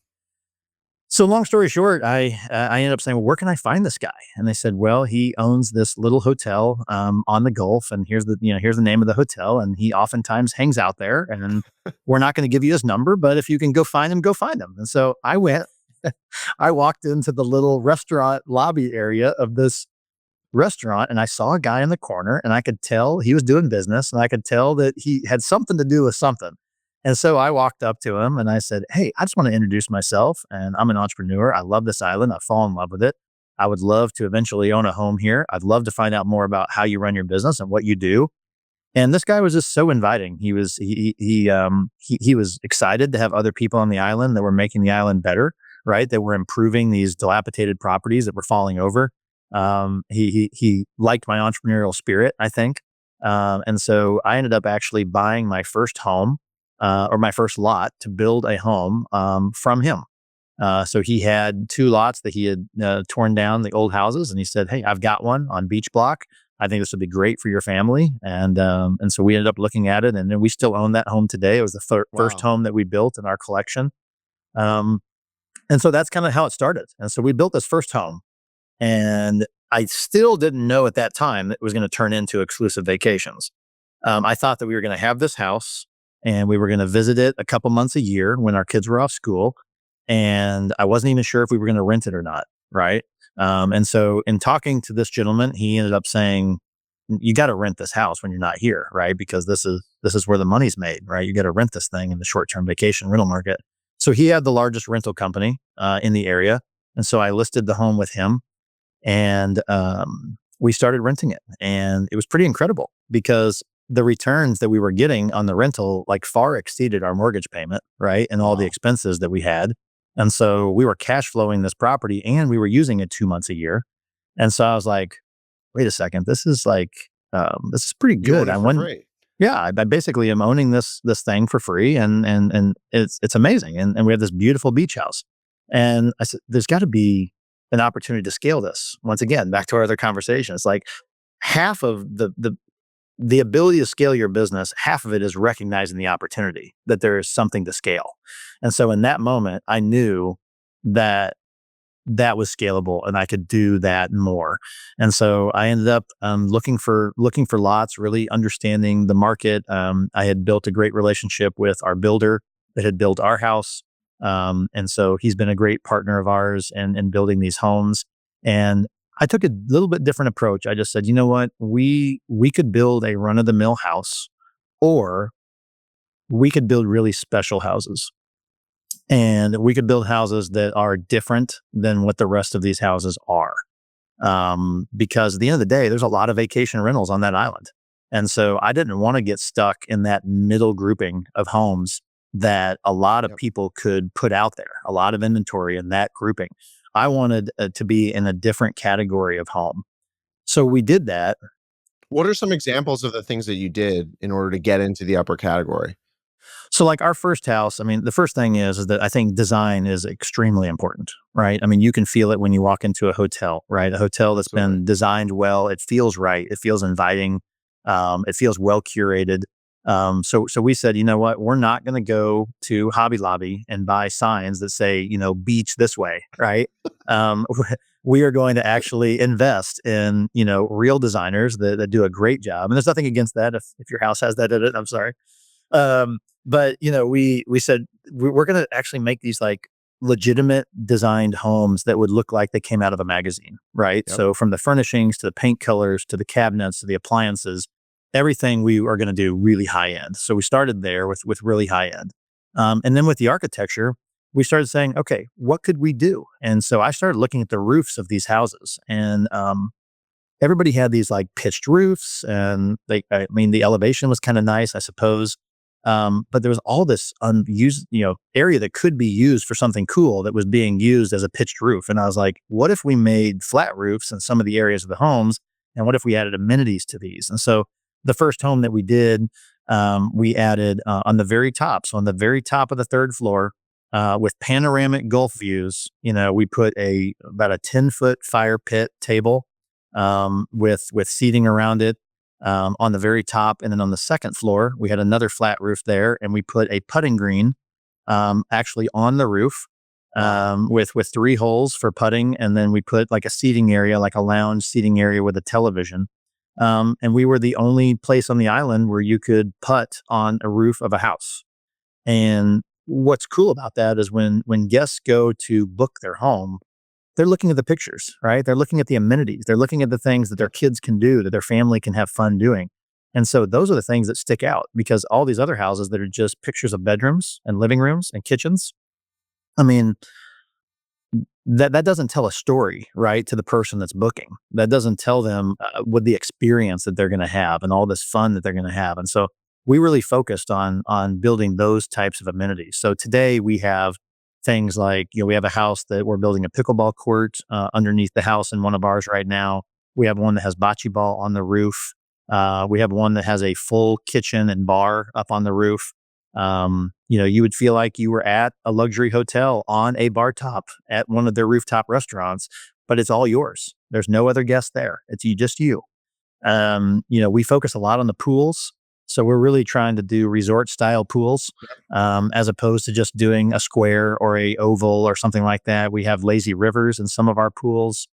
So long story short, I ended up saying, well, where can I find this guy? And they said, well, he owns this little hotel on the Gulf, and here's the name of the hotel, and he oftentimes hangs out there. And we're not going to give you his number, but if you can go find him, go find him. And so I went. I walked into the little restaurant lobby area of this restaurant and I saw a guy in the corner and I could tell he was doing business and I could tell that he had something to do with something. And so I walked up to him and I said, hey, I just want to introduce myself and I'm an entrepreneur. I love this island. I fall in love with it. I would love to eventually own a home here. I'd love to find out more about how you run your business and what you do. And this guy was just so inviting. He was excited to have other people on the island that were making the island better, right? That were improving these dilapidated properties that were falling over. He liked my entrepreneurial spirit, I think. And so I ended up actually buying my first home or my first lot to build a home from him. So he had two lots that he had torn down the old houses, and he said, "Hey, I've got one on Beach Block. I think this would be great for your family." And so we ended up looking at it, and then we still own that home today. It was the first Wow. home that we built in our collection, um, and so that's kind of how it started. And so we built this first home, and I still didn't know at that time that it was going to turn into exclusive vacations. I thought that we were going to have this house and we were going to visit it a couple months a year when our kids were off school. And I wasn't even sure if we were going to rent it or not. Right. And so in talking to this gentleman, he ended up saying, you got to rent this house when you're not here. Right. Because this is where the money's made. Right. You got to rent this thing in the short-term vacation rental market. So he had the largest rental company in the area. And so I listed the home with him and we started renting it. And it was pretty incredible because the returns that we were getting on the rental like far exceeded our mortgage payment, right? And all the Wow. expenses that we had. And so we were cash flowing this property and we were using it 2 months a year. And so I was like, wait a second, this is pretty You own good. it I for went, free. yeah, I basically am owning this thing for free and it's amazing. And we have this beautiful beach house. And I said, there's got to be an opportunity to scale this. Once again, back to our other conversation. It's like half of the ability to scale your business, half of it is recognizing the opportunity that there is something to scale. And so in that moment, I knew that that was scalable and I could do that more. And so I ended up looking for lots, really understanding the market. I had built a great relationship with our builder that had built our house. And so he's been a great partner of ours in building these homes. And I took a little bit different approach. I just said, you know what, we could build a run of the mill house, or we could build really special houses. And we could build houses that are different than what the rest of these houses are. Because at the end of the day, there's a lot of vacation rentals on that island. And so I didn't want to get stuck in that middle grouping of homes that a lot of Yep. people could put out there, a lot of inventory in that grouping. I wanted to be in a different category of home. So we did that. What are some examples of the things that you did in order to get into the upper category? So like our first house, I mean, the first thing is that I think design is extremely important, right? I mean, you can feel it when you walk into a hotel, right? A hotel that's Absolutely. been designed well, it feels right, it feels inviting, it feels well curated. So we said, you know what, we're not going to go to Hobby Lobby and buy signs that say, beach this way, right? Um, we are going to actually invest in, real designers that do a great job. And there's nothing against that if your house has that in it. I'm sorry. But we said we're going to actually make these like legitimate designed homes that would look like they came out of a magazine, right? Yep. So from the furnishings to the paint colors to the cabinets to the appliances, everything we are going to do really high end. So we started there with really high end, and then with the architecture, we started saying, okay, what could we do? And so I started looking at the roofs of these houses, and everybody had these like pitched roofs, and I mean, the elevation was kind of nice, I suppose. But there was all this unused, area that could be used for something cool that was being used as a pitched roof. And I was like, what if we made flat roofs in some of the areas of the homes? And what if we added amenities to these? And so the first home that we did, we added on the very top. So on the very top of the third floor, with panoramic Gulf views, we put about a 10-foot fire pit table, with seating around it, on the very top. And then on the second floor, we had another flat roof there, and we put a putting green, actually on the roof, Wow. with three holes for putting. And then we put like a seating area, like a lounge seating area with a television. And we were the only place on the island where you could putt on a roof of a house. And what's cool about that is when guests go to book their home, they're looking at the pictures, right? They're looking at the amenities. They're looking at the things that their kids can do, that their family can have fun doing. And so those are the things that stick out, because all these other houses that are just pictures of bedrooms and living rooms and kitchens, I mean, that doesn't tell a story, right, to the person that's booking. That doesn't tell them what the experience that they're going to have and all this fun that they're going to have. And so we really focused on building those types of amenities. So today we have things like, we have a house that we're building a pickleball court underneath the house in one of ours right now. We have one that has bocce ball on the roof. We have one that has a full kitchen and bar up on the roof. You would feel like you were at a luxury hotel on a bar top at one of their rooftop restaurants, but it's all yours. There's no other guest there. It's just you. We focus a lot on the pools. So we're really trying to do resort style pools, as opposed to just doing a square or a oval or something like that. We have lazy rivers in some of our pools.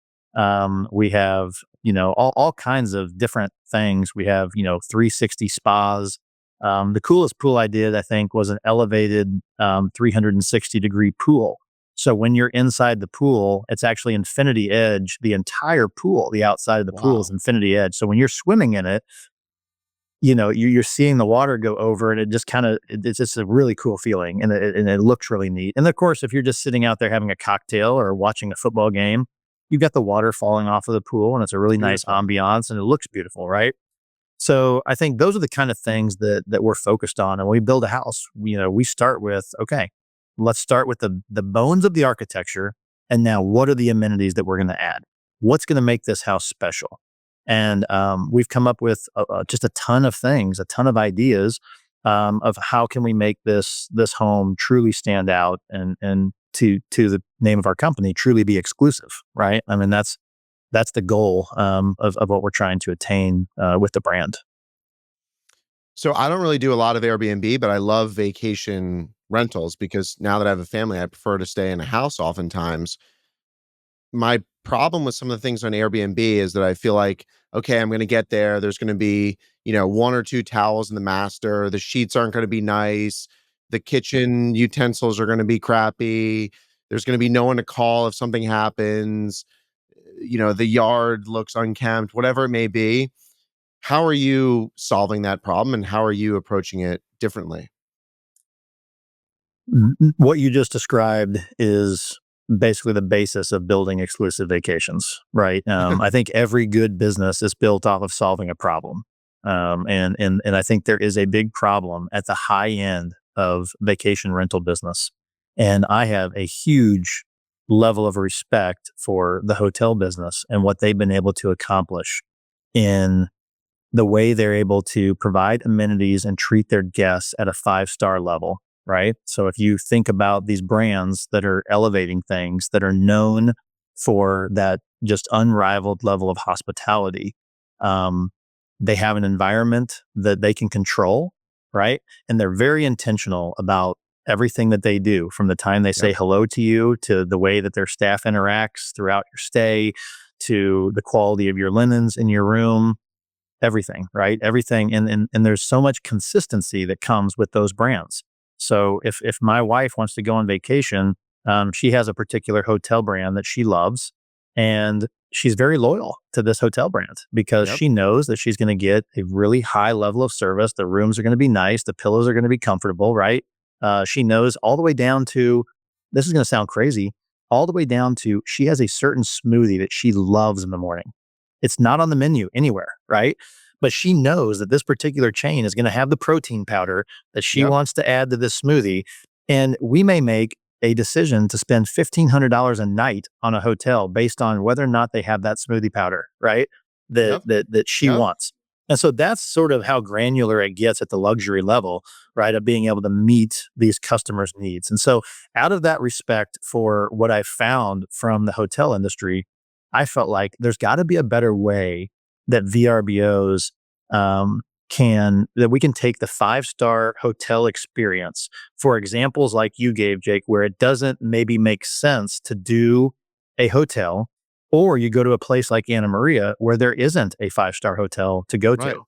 We have, all kinds of different things. We have, 360 spas. The coolest pool I did, I think, was an elevated 360-degree pool. So when you're inside the pool, it's actually infinity edge. The entire pool, the outside of the pool is Wow. infinity edge. So when you're swimming in it, you're seeing the water go over, and it just it's just a really cool feeling, and it looks really neat. And of course, if you're just sitting out there having a cocktail or watching a football game, you've got the water falling off of the pool, and it's a really nice Beautiful. ambiance, and it looks beautiful, right? So I think those are the kind of things that we're focused on. And when we build a house, we start with, okay, let's start with the bones of the architecture. And now what are the amenities that we're going to add? What's going to make this house special? And we've come up with just a ton of things, a ton of ideas, of how can we make this home truly stand out, and to the name of our company, truly be exclusive, right? I mean, that's the goal, of what we're trying to attain with the brand. So I don't really do a lot of Airbnb, but I love vacation rentals because now that I have a family, I prefer to stay in a house oftentimes. My problem with some of the things on Airbnb is that I feel like, okay, I'm going to get there. There's going to be, one or two towels in the master. The sheets aren't going to be nice. The kitchen utensils are going to be crappy. There's going to be no one to call if something happens. The yard looks unkempt, whatever it may be. How are you solving that problem, and how are you approaching it differently? What you just described is basically the basis of building exclusive vacations, right? I think every good business is built off of solving a problem, and I think there is a big problem at the high end of vacation rental business, and I have a huge level of respect for the hotel business and what they've been able to accomplish in the way they're able to provide amenities and treat their guests at a five-star level, right? So if you think about these brands that are elevating things, that are known for that just unrivaled level of hospitality, um, they have an environment that they can control, right? And they're very intentional about everything that they do, from the time they say Yep. hello to you, to the way that their staff interacts throughout your stay, to the quality of your linens in your room, everything, right? Everything. And there's so much consistency that comes with those brands. So if my wife wants to go on vacation, She has a particular hotel brand that she loves, and she's very loyal to this hotel brand because Yep. she knows that she's going to get a really high level of service. The rooms are going to be nice. The pillows are going to be comfortable, right? She knows all the way down to, this is going to sound crazy, all the way down to she has a certain smoothie that she loves in the morning. It's not on the menu anywhere, right? But she knows that this particular chain is going to have the protein powder that she Yep. wants to add to this smoothie. And we may make a decision to spend $1,500 a night on a hotel based on whether or not they have that smoothie powder, right? That Yep. that she Yep. wants. And so that's sort of how granular it gets at the luxury level, right? Of being able to meet these customers' needs. And so out of that respect for what I found from the hotel industry, I felt like there's got to be a better way that VRBOs that we can take the 5-star hotel experience for examples like you gave, Jake, where it doesn't maybe make sense to do a hotel, or you go to a place like Anna Maria where there isn't a 5-star hotel to go Right. to.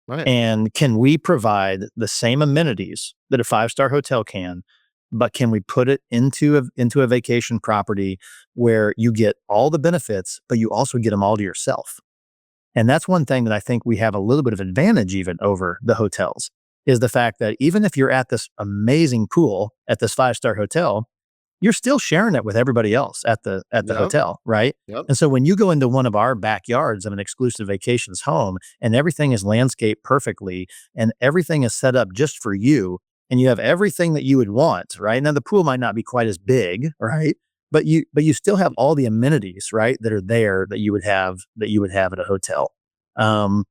Right. And can we provide the same amenities that a 5-star hotel can, but can we put it into a vacation property where you get all the benefits, but you also get them all to yourself? And that's one thing that I think we have a little bit of advantage even over the hotels, is the fact that even if you're at this amazing pool at this 5-star hotel, you're still sharing it with everybody else at the Yep. hotel, right? Yep. And so when you go into one of our backyards of an exclusive vacations home and everything is landscaped perfectly and everything is set up just for you and you have everything that you would want, right? Now the pool might not be quite as big, right? But you still have all the amenities, right, that are there that you would have at a hotel. Um,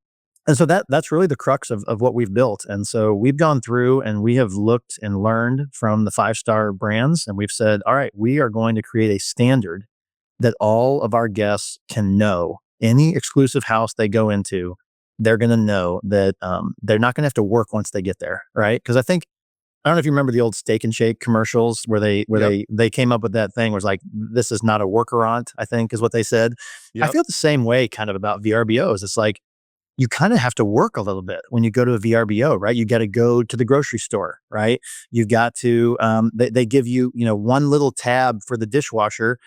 and so that's really the crux of what we've built. And so we've gone through and we have looked and learned from the 5-star brands. And we've said, all right, we are going to create a standard that all of our guests can know. Any exclusive house they go into, they're going to know that they're not going to have to work once they get there, right? Because I don't know if you remember the old Steak and Shake commercials where Yep. they came up with that thing where it's like, this is not a workaround, I think is what they said. I Yep. feel the same way kind of about VRBOs. It's like you kind of have to work a little bit when you go to a VRBO, right? You got to go to the grocery store, right? You've got to they give you, one little tab for the dishwasher,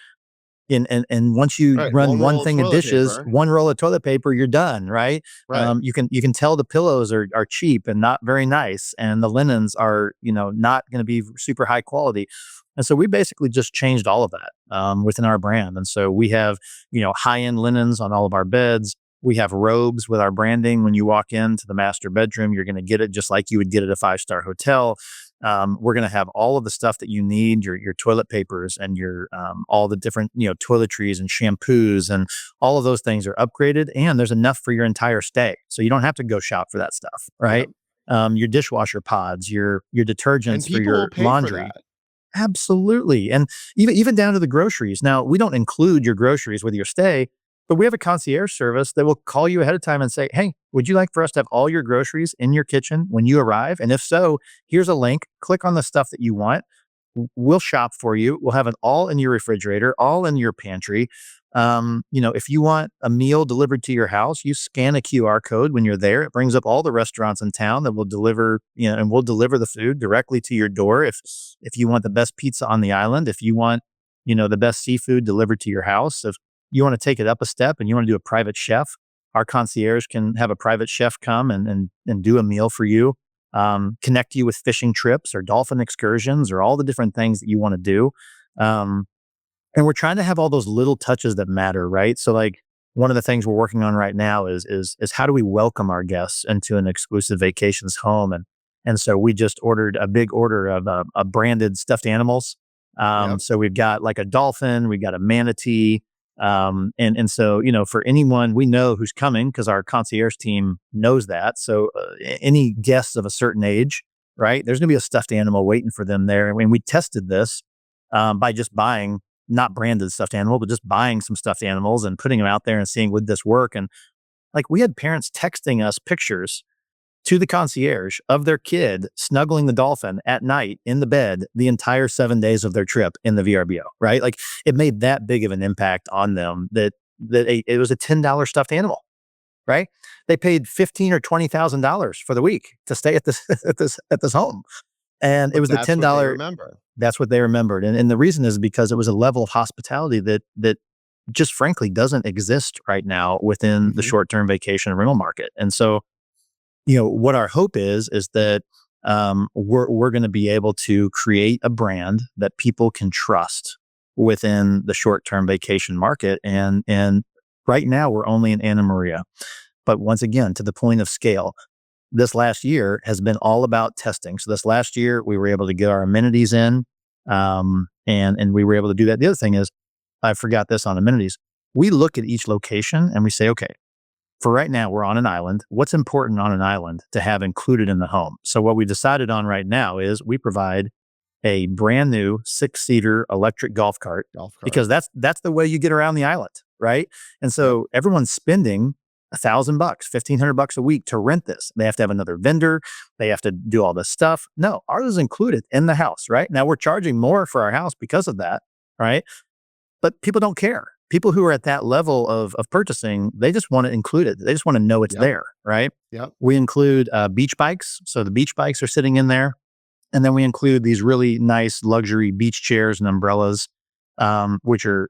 and once you Right. run One one roll of thing of toilet dishes, paper. one roll of toilet paper, you're done, right? Right. You can tell the pillows are cheap and not very nice, and the linens are not going to be super high quality. And so we basically just changed all of that within our brand. And so we have high end linens on all of our beds. We have robes with our branding. When you walk into the master bedroom, you're going to get it just like you would get at a 5-star hotel. We're going to have all of the stuff that you need, your toilet papers and your all the different toiletries and shampoos, and all of those things are upgraded, and there's enough for your entire stay, so you don't have to go shop for that stuff, right? Yep. Your dishwasher pods, your And detergents for people will your pay for laundry. that. Absolutely. And even down to the groceries. Now, we don't include your groceries with your stay, but we have a concierge service that will call you ahead of time and say, "Hey, would you like for us to have all your groceries in your kitchen when you arrive? And if so, here's a link. Click on the stuff that you want. We'll shop for you. We'll have it all in your refrigerator, all in your pantry. If you want a meal delivered to your house, you scan a QR code when you're there. It brings up all the restaurants in town that will deliver, and we'll deliver the food directly to your door. If you want the best pizza on the island, if you want, the best seafood delivered to your house, if you want to take it up a step and you want to do a private chef, our concierge can have a private chef come and do a meal for you, connect you with fishing trips or dolphin excursions or all the different things that you want to do. Um, and we're trying to have all those little touches that matter, right? So like one of the things we're working on right now is how do we welcome our guests into an exclusive vacations home, and so we just ordered a big order of branded stuffed animals. Yep. So we've got like a dolphin, we've got a manatee, and so for anyone we know who's coming, because our concierge team knows that. So any guests of a certain age, right? There's going to be a stuffed animal waiting for them there. And we tested this by just buying not branded stuffed animal, but just buying some stuffed animals and putting them out there and seeing would this work. And like we had parents texting us pictures to the concierge of their kid snuggling the dolphin at night in the bed the entire 7 days of their trip in the VRBO, right? Like it made that big of an impact on them that it was a $10 stuffed animal, right? They paid 15 or $20,000 for the week to stay at this at this home, and it But was the that's ten what they dollar remember. That's what they remembered. And the reason is because it was a level of hospitality that just frankly doesn't exist right now within the Mhm. short-term vacation rental market. And so, what our hope is that we're going to be able to create a brand that people can trust within the short-term vacation market. And right now we're only in Anna Maria, but once again, to the point of scale, this last year has been all about testing. So this last year we were able to get our amenities in, and we were able to do that. The other thing is, I forgot this on amenities. We look at each location and we say, okay, for right now, we're on an island. What's important on an island to have included in the home? So what we decided on right now is we provide a brand new 6-seater electric golf cart, Golf cart. because that's the way you get around the island, right? And Yep. so everyone's spending $1,000, $1,500 a week to rent this. They have to have another vendor. They have to do all this stuff. No, ours is included in the house, right? Now we're charging more for our house because of that, right? But people don't care. People who are at that level of purchasing, they just want it included. They just want to know it's Yep. there, right? Yep. We include beach bikes. So the beach bikes are sitting in there. And then we include these really nice luxury beach chairs and umbrellas, which are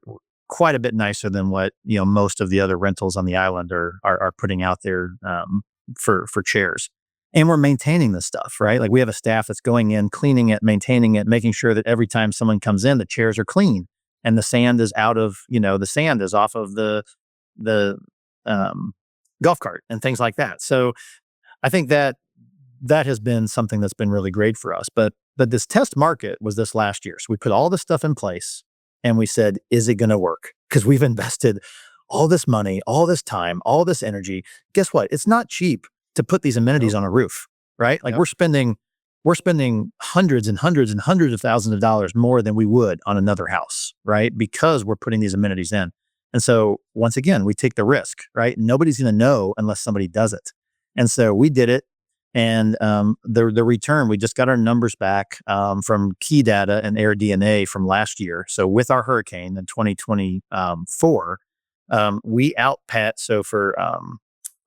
quite a bit nicer than what most of the other rentals on the island are putting out there, for chairs. And we're maintaining this stuff, right? Like we have a staff that's going in, cleaning it, maintaining it, making sure that every time someone comes in, the chairs are clean and the sand is out of the sand is off of the golf cart and things like that. So I think that has been something that's been really great for us. But this test market was this last year. So we put all this stuff in place and we said, is it going to work? Because we've invested all this money, all this time, all this energy. Guess what? It's not cheap to put these amenities Nope. on a roof, right? Like Yep. we're spending hundreds and hundreds and hundreds of thousands of dollars more than we would on another house, right? Because we're putting these amenities in. And so once again, we take the risk, right? Nobody's going to know unless somebody does it. And so we did it. And the return, we just got our numbers back from Key Data and Air DNA from last year. So with our hurricane in 2024, we so for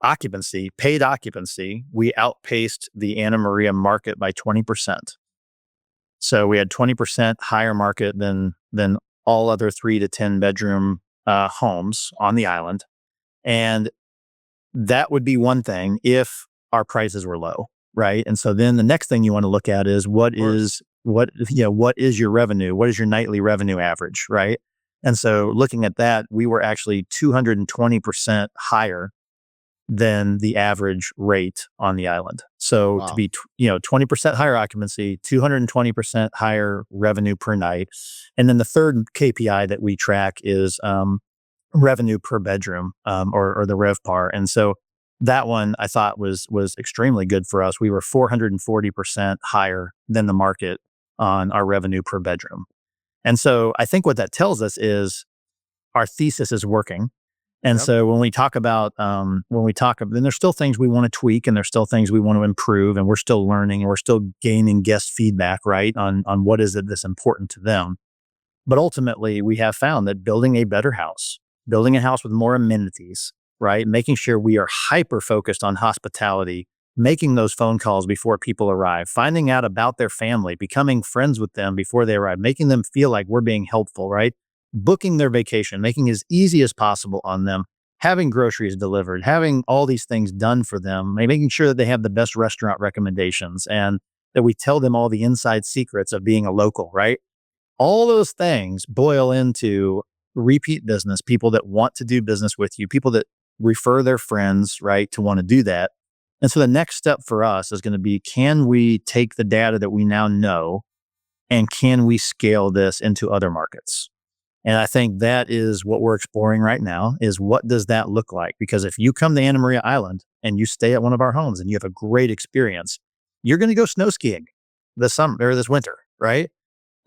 occupancy, paid occupancy, we outpaced the Anna Maria market by 20%. So we had 20% higher market than all other 3 to 10 bedroom homes on the island. And that would be one thing if our prices were low, right? And so then the next thing you want to look at is what is your revenue? What is your nightly revenue average, right? And so looking at that, we were actually 220% higher than the average rate on the island. So Wow. to be 20% higher occupancy, 220% higher revenue per night. And then the third KPI that we track is revenue per bedroom, or the RevPAR. And so that one I thought was extremely good for us. We were 440% higher than the market on our revenue per bedroom. And so I think what that tells us is our thesis is working. And Yep. so when we talk, then there's still things we want to tweak and there's still things we want to improve, and we're still learning and we're still gaining guest feedback, right? On what is it that's important to them. But ultimately we have found that building a better house, building a house with more amenities, right? Making sure we are hyper focused on hospitality, making those phone calls before people arrive, finding out about their family, becoming friends with them before they arrive, making them feel like we're being helpful, right? Booking their vacation, making it as easy as possible on them, having groceries delivered, having all these things done for them, making sure that they have the best restaurant recommendations and that we tell them all the inside secrets of being a local, right? All those things boil into repeat business, people that want to do business with you, people that refer their friends, right, to want to do that. And so the next step for us is going to be, can we take the data that we now know and can we scale this into other markets? And I think that is what we're exploring right now, is what does that look like? Because if you come to Anna Maria Island and you stay at one of our homes and you have a great experience, you're going to go snow skiing this summer or this winter, right?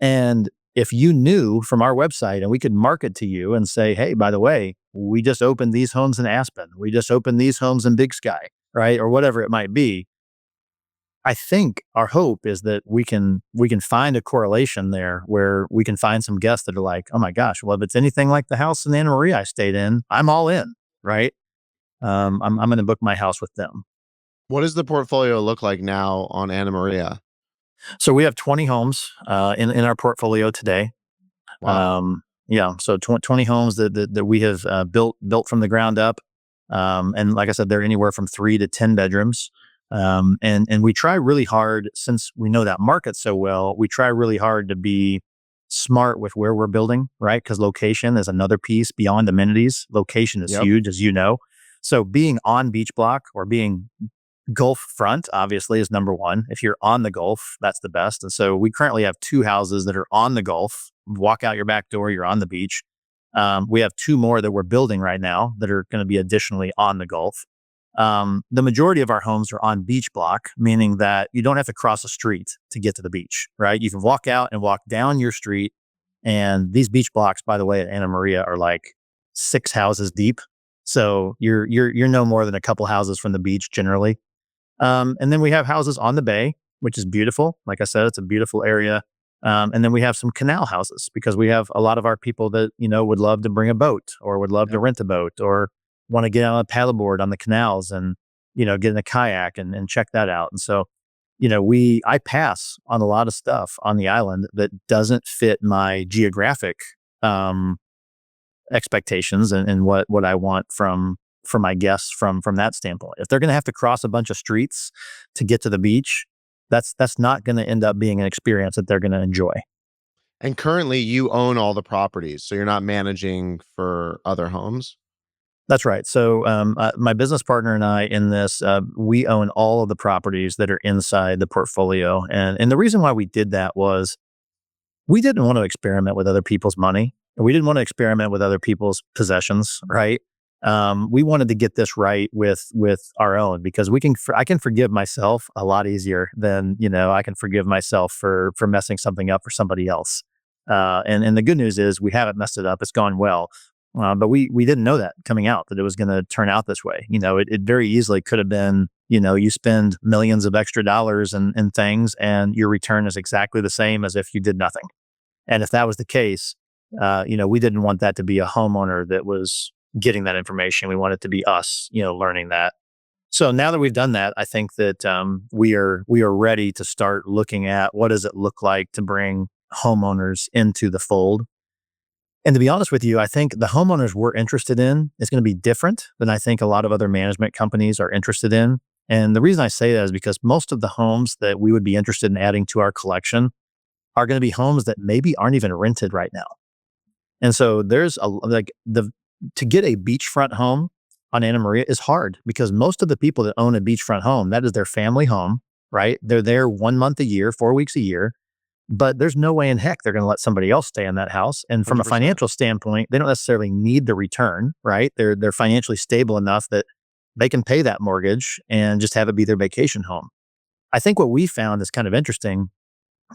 And if you knew from our website and we could market to you and say, hey, by the way, we just opened these homes in Aspen, we just opened these homes in Big Sky, right? Or whatever it might be. I think our hope is that we can find a correlation there where we can find some guests that are like, oh my gosh, well, if it's anything like the house in Anna Maria I stayed in, I'm all in, right? I'm going to book my house with them. What does the portfolio look like now on Anna Maria? So we have 20 homes in our portfolio today. Wow. Yeah, so 20 homes that we have built from the ground up. And like I said, they're anywhere from 3 to 10 bedrooms. And we try really hard, since we know that market so well, we try really hard to be smart with where we're building, right? Because location is another piece beyond amenities. Location is Yep. huge, as you know. So being on beach block or being Gulf front, obviously, is number one. If you're on the Gulf, that's the best. And so we currently have 2 houses that are on the Gulf. Walk out your back door, you're on the beach. We have 2 more that we're building right now that are going to be additionally on the Gulf. The majority of our homes are on beach block, meaning that you don't have to cross a street to get to the beach, right? You can walk out and walk down your street. And these beach blocks, by the way, at Anna Maria are like 6 houses deep. So you're no more than a couple houses from the beach generally. And then we have houses on the bay, which is beautiful. Like I said, it's a beautiful area. And then we have some canal houses because we have a lot of our people that, would love to bring a boat or would love to Yep. rent a boat or want to get on a paddleboard on the canals and, get in a kayak and check that out. And so, I pass on a lot of stuff on the island that doesn't fit my geographic um, expectations and what I want from my guests from that standpoint. If they're going to have to cross a bunch of streets to get to the beach, that's not going to end up being an experience that they're going to enjoy. And currently you own all the properties, so you're not managing for other homes? That's right. So my business partner and I in this, we own all of the properties that are inside the portfolio, and the reason why we did that was we didn't want to experiment with other people's money. We didn't want to experiment with other people's possessions, right? We wanted to get this right with our own because I can forgive myself a lot easier than I can forgive myself for messing something up for somebody else. And the good news is we haven't messed it up; it's gone well. But we didn't know that coming out that it was going to turn out this way. It very easily could have been you spend millions of extra dollars and things, and your return is exactly the same as if you did nothing. And if that was the case, we didn't want that to be a homeowner that was getting that information. We want it to be us, learning that. So now that we've done that, I think that we are ready to start looking at what does it look like to bring homeowners into the fold. And to be honest with you, I think the homeowners we're interested in is going to be different than I think a lot of other management companies are interested in. And the reason I say that is because most of the homes that we would be interested in adding to our collection are going to be homes that maybe aren't even rented right now. And so there's to get a beachfront home on Anna Maria is hard because most of the people that own a beachfront home, that is their family home, right? They're there 1 month a year, 4 weeks a year, but there's no way in heck they're going to let somebody else stay in that house. And from a 100%. financial standpoint, they don't necessarily need the return, right? They're financially stable enough that they can pay that mortgage and just have it be their vacation home. I think what we found is kind of interesting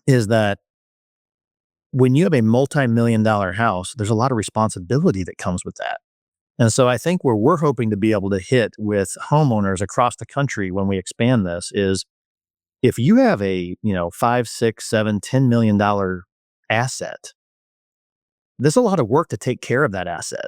is that when you have a multi-million-dollar house, there's a lot of responsibility that comes with that. And so I think where we're hoping to be able to hit with homeowners across the country when we expand this is if you have a, 5, 6, 7, $10 million asset, there's a lot of work to take care of that asset.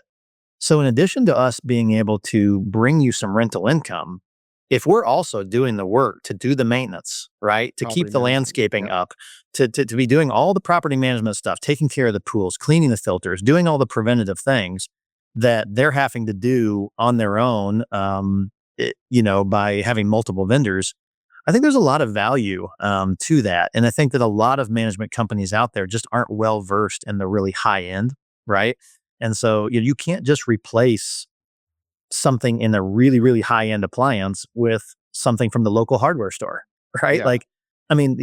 So in addition to us being able to bring you some rental income, if we're also doing the work to do the maintenance, right, to keep Property the management. landscaping Yep. up, to be doing all the property management stuff, taking care of the pools, cleaning the filters, doing all the preventative things that they're having to do on their own, by having multiple vendors, I think there's a lot of value to that. And I think that a lot of management companies out there just aren't well versed in the really high end, right? And so you can't just replace something in a really, really high end appliance with something from the local hardware store, right? Yeah, Like, I mean,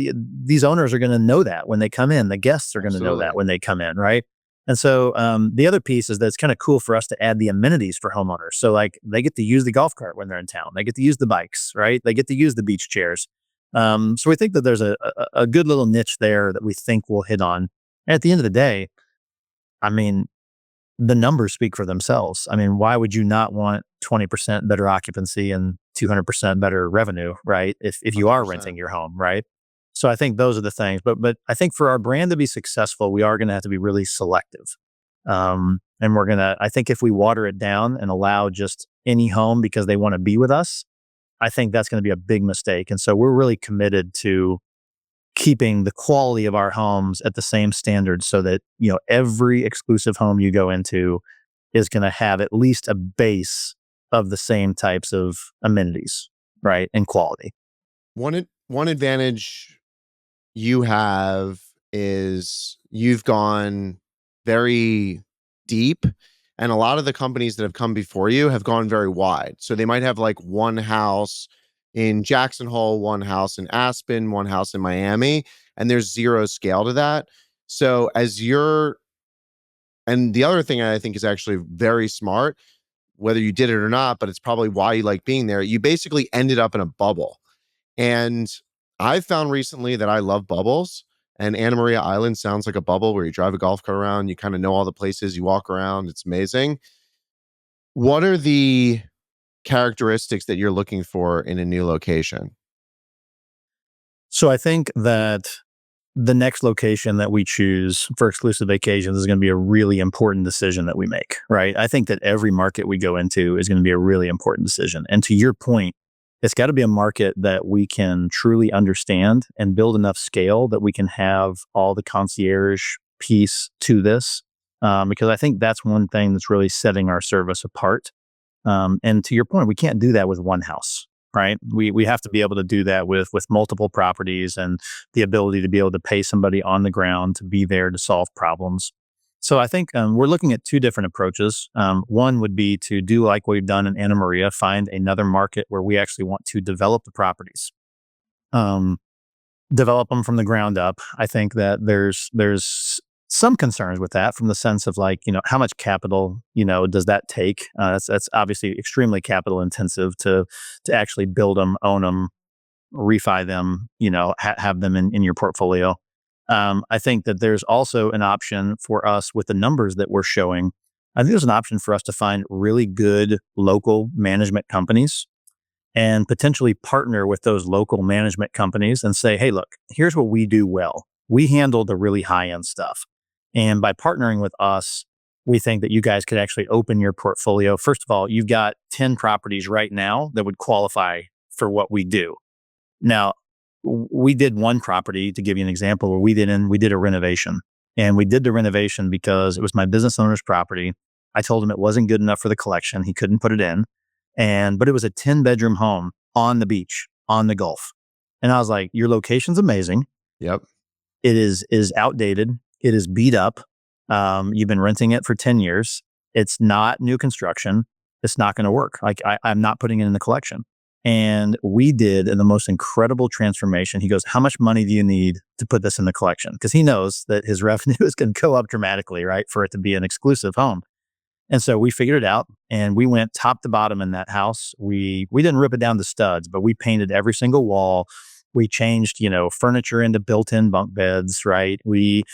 these owners are going to know that when they come in. The guests are going to know that absolutely. when they come in, right? And so the other piece is that it's kind of cool for us to add the amenities for homeowners. So like they get to use the golf cart when they're in town. They get to use the bikes, right? They get to use the beach chairs. So we think that there's a good little niche there that we think we'll hit on. And at the end of the day, I mean, the numbers speak for themselves. I mean, why would you not want 20% better occupancy and 200% better revenue, right? If you are 100%. renting your home, right? So I think those are the things. But I think for our brand to be successful, we are going to have to be really selective. And I think if we water it down and allow just any home because they want to be with us, I think that's going to be a big mistake. And so we're really committed to keeping the quality of our homes at the same standard so that, every exclusive home you go into is going to have at least a base of the same types of amenities, right? And quality. One advantage you have is you've gone very deep, and a lot of the companies that have come before you have gone very wide. So they might have like one house in Jackson Hole, one house in Aspen, one house in Miami, and there's zero scale to that. So and the other thing I think is actually very smart, whether you did it or not, but it's probably why you like being there. You basically ended up in a bubble. And I've found recently that I love bubbles. And Anna Maria Island sounds like a bubble where you drive a golf cart around, you kind of know all the places, you walk around. It's amazing. What are the characteristics that you're looking for in a new location? So I think that the next location that we choose for exclusive vacations is going to be a really important decision that we make, right? I think that every market we go into is going to be a really important decision. And to your point, it's got to be a market that we can truly understand and build enough scale that we can have all the concierge piece to this. Because I think that's one thing that's really setting our service apart. And to your point, we can't do that with one house, right? We have to be able to do that with multiple properties and the ability to be able to pay somebody on the ground to be there to solve problems. So I think we're looking at two different approaches. One would be to do like we've done in Anna Maria, find another market where we actually want to develop the properties, um, develop them from the ground up. I think that there's some concerns with that from the sense of like, how much capital, does that take? That's obviously extremely capital intensive to actually build them, own them, refi them, have them in your portfolio. I think that there's also an option for us with the numbers that we're showing. I think there's an option for us to find really good local management companies and potentially partner with those local management companies and say, hey, look, here's what we do well. We handle the really high end stuff. And by partnering with us, we think that you guys could actually open your portfolio. First of all, you've got 10 properties right now that would qualify for what we do. Now, we did one property, to give you an example, where we did a renovation. And we did the renovation because it was my business owner's property. I told him it wasn't good enough for the collection. He couldn't put it in. But it was a 10-bedroom home on the beach, on the Gulf. And I was like, your location's amazing. Yep. It is outdated. It is beat up. You've been renting it for 10 years. It's not new construction. It's not going to work. Like I'm not putting it in the collection. And we did the most incredible transformation. He goes, how much money do you need to put this in the collection? Because he knows that his revenue is going to go up dramatically, right? For it to be an exclusive home. And so we figured it out and we went top to bottom in that house. We didn't rip it down to studs, but we painted every single wall. We changed, furniture into built-in bunk beds, right? We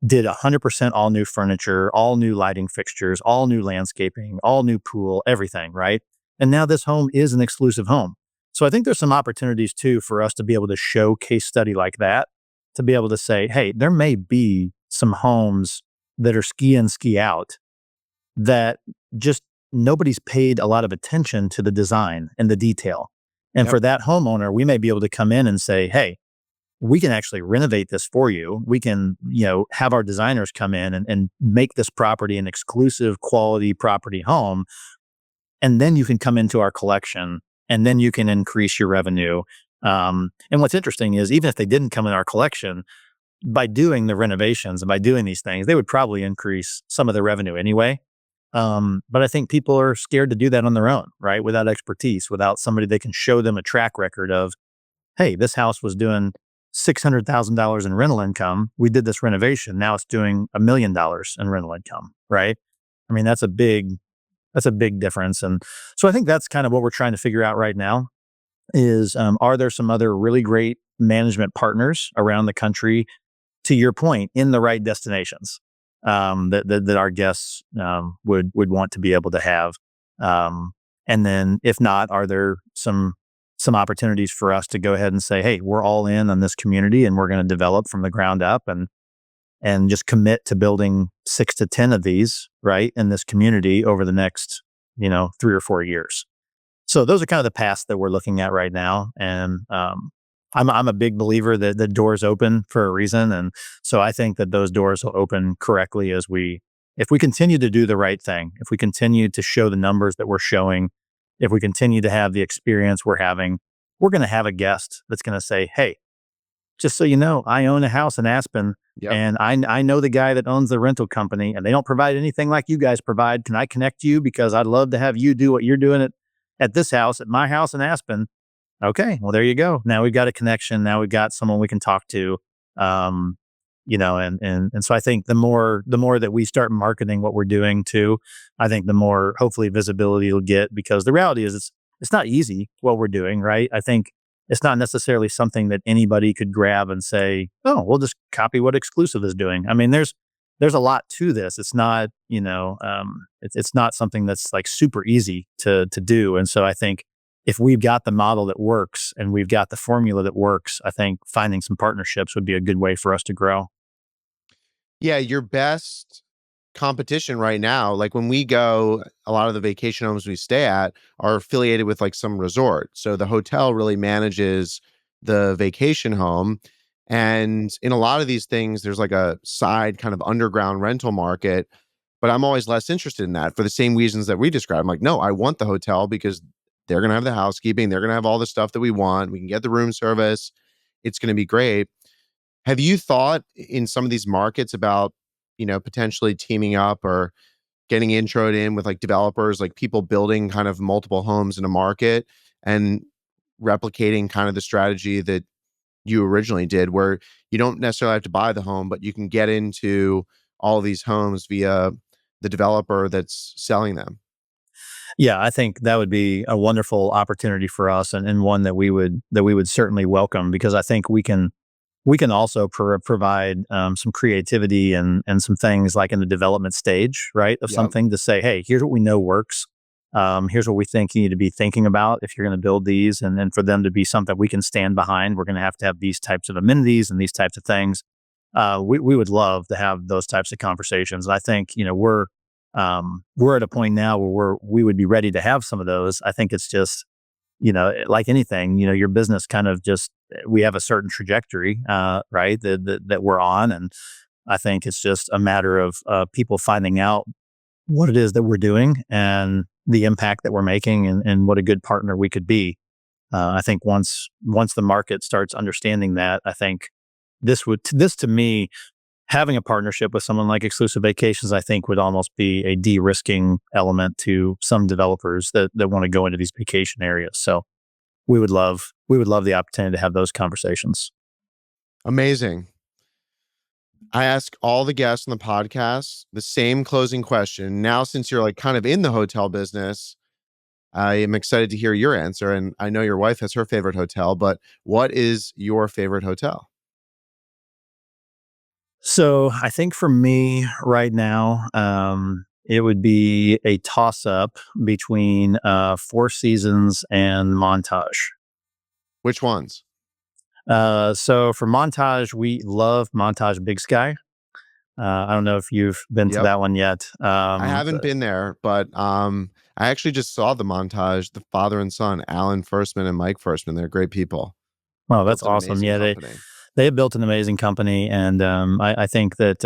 did 100% all new furniture, all new lighting fixtures, all new landscaping, all new pool, everything, right? And now this home is an exclusive home. So I think there's some opportunities too for us to be able to show case study like that, to be able to say, hey, there may be some homes that are ski in, ski out that just nobody's paid a lot of attention to the design and the detail. And Yep. for that homeowner, we may be able to come in and say, hey, we can actually renovate this for you. We can, have our designers come in and make this property an exclusive quality property home. And then you can come into our collection and then you can increase your revenue. And what's interesting is even if they didn't come in our collection, by doing the renovations and by doing these things, they would probably increase some of the revenue anyway. But I think people are scared to do that on their own, right? Without expertise, without somebody that can show them a track record of, hey, this house was doing $600,000 in rental income. We did this renovation. Now it's doing $1 million in rental income, right? I mean, that's a big difference. And so I think that's kind of what we're trying to figure out right now is, are there some other really great management partners around the country, to your point, in the right destinations, that our guests would want to be able to have. And then if not, are there some opportunities for us to go ahead and say, hey, we're all in on this community and we're going to develop from the ground up and just commit to building 6 to 10 of these, right, in this community over the next, 3 or 4 years. So those are kind of the paths that we're looking at right now. And I'm a big believer that the doors open for a reason, and so I think that those doors will open correctly if we continue to do the right thing, if we continue to show the numbers that we're showing, if we continue to have the experience we're having, we're going to have a guest that's going to say, "Hey, just so you know, I own a house in Aspen, Yep. and I know the guy that owns the rental company, and they don't provide anything like you guys provide. Can I connect you? Because I'd love to have you do what you're doing at this house, at my house in Aspen." Okay, well, there you go. Now we've got a connection. Now we've got someone we can talk to. Um, and so I think the more that we start marketing what we're doing too, I think the more hopefully visibility you'll get, because the reality is it's not easy what we're doing, right? I think it's not necessarily something that anybody could grab and say, "Oh, we'll just copy what Exclusive is doing." I mean, there's a lot to this. It's not, it's not something that's like super easy to do. And so I think if we've got the model that works and we've got the formula that works, I think finding some partnerships would be a good way for us to grow. Yeah, your best competition right now, like when we go, a lot of the vacation homes we stay at are affiliated with like some resort. So the hotel really manages the vacation home. And in a lot of these things, there's like a side kind of underground rental market. But I'm always less interested in that for the same reasons that we described. I'm like, no, I want the hotel because they're going to have the housekeeping. They're going to have all the stuff that we want. We can get the room service. It's going to be great. Have you thought in some of these markets about, potentially teaming up or getting introed in with like developers, like people building kind of multiple homes in a market and replicating kind of the strategy that you originally did, where you don't necessarily have to buy the home, but you can get into all of these homes via the developer that's selling them? Yeah, I think that would be a wonderful opportunity for us, and one that we would certainly welcome, because I think we can also provide some creativity and some things like in the development stage, right, of Yep. something to say, "Hey, here's what we know works. Here's what we think you need to be thinking about if you're going to build these, and then for them to be something we can stand behind. We're going to have these types of amenities and these types of things." We would love to have those types of conversations. And I think we're at a point now where we would be ready to have some of those. I think it's just, like anything, your business kind of just, we have a certain trajectory, right, that we're on. And I think it's just a matter of people finding out what it is that we're doing and the impact that we're making, and what a good partner we could be. I think once the market starts understanding that, I think this to me, having a partnership with someone like Exclusive Vacations, I think would almost be a de-risking element to some developers that want to go into these vacation areas. So we would love the opportunity to have those conversations. Amazing. I ask all the guests on the podcast the same closing question. Now, since you're like kind of in the hotel business, I am excited to hear your answer. And I know your wife has her favorite hotel, but what is your favorite hotel? So I think for me right now, it would be a toss up between Four Seasons and Montage. Which ones? So for Montage, we love Montage Big Sky. I don't know if you've been to Yep. that one yet. I haven't been there, but I actually just saw the montage, the father and son, Alan Firstman and Mike Firstman. They're great people. Oh, that's Built an awesome. amazing Yeah, they company. they have built an amazing company, and I think that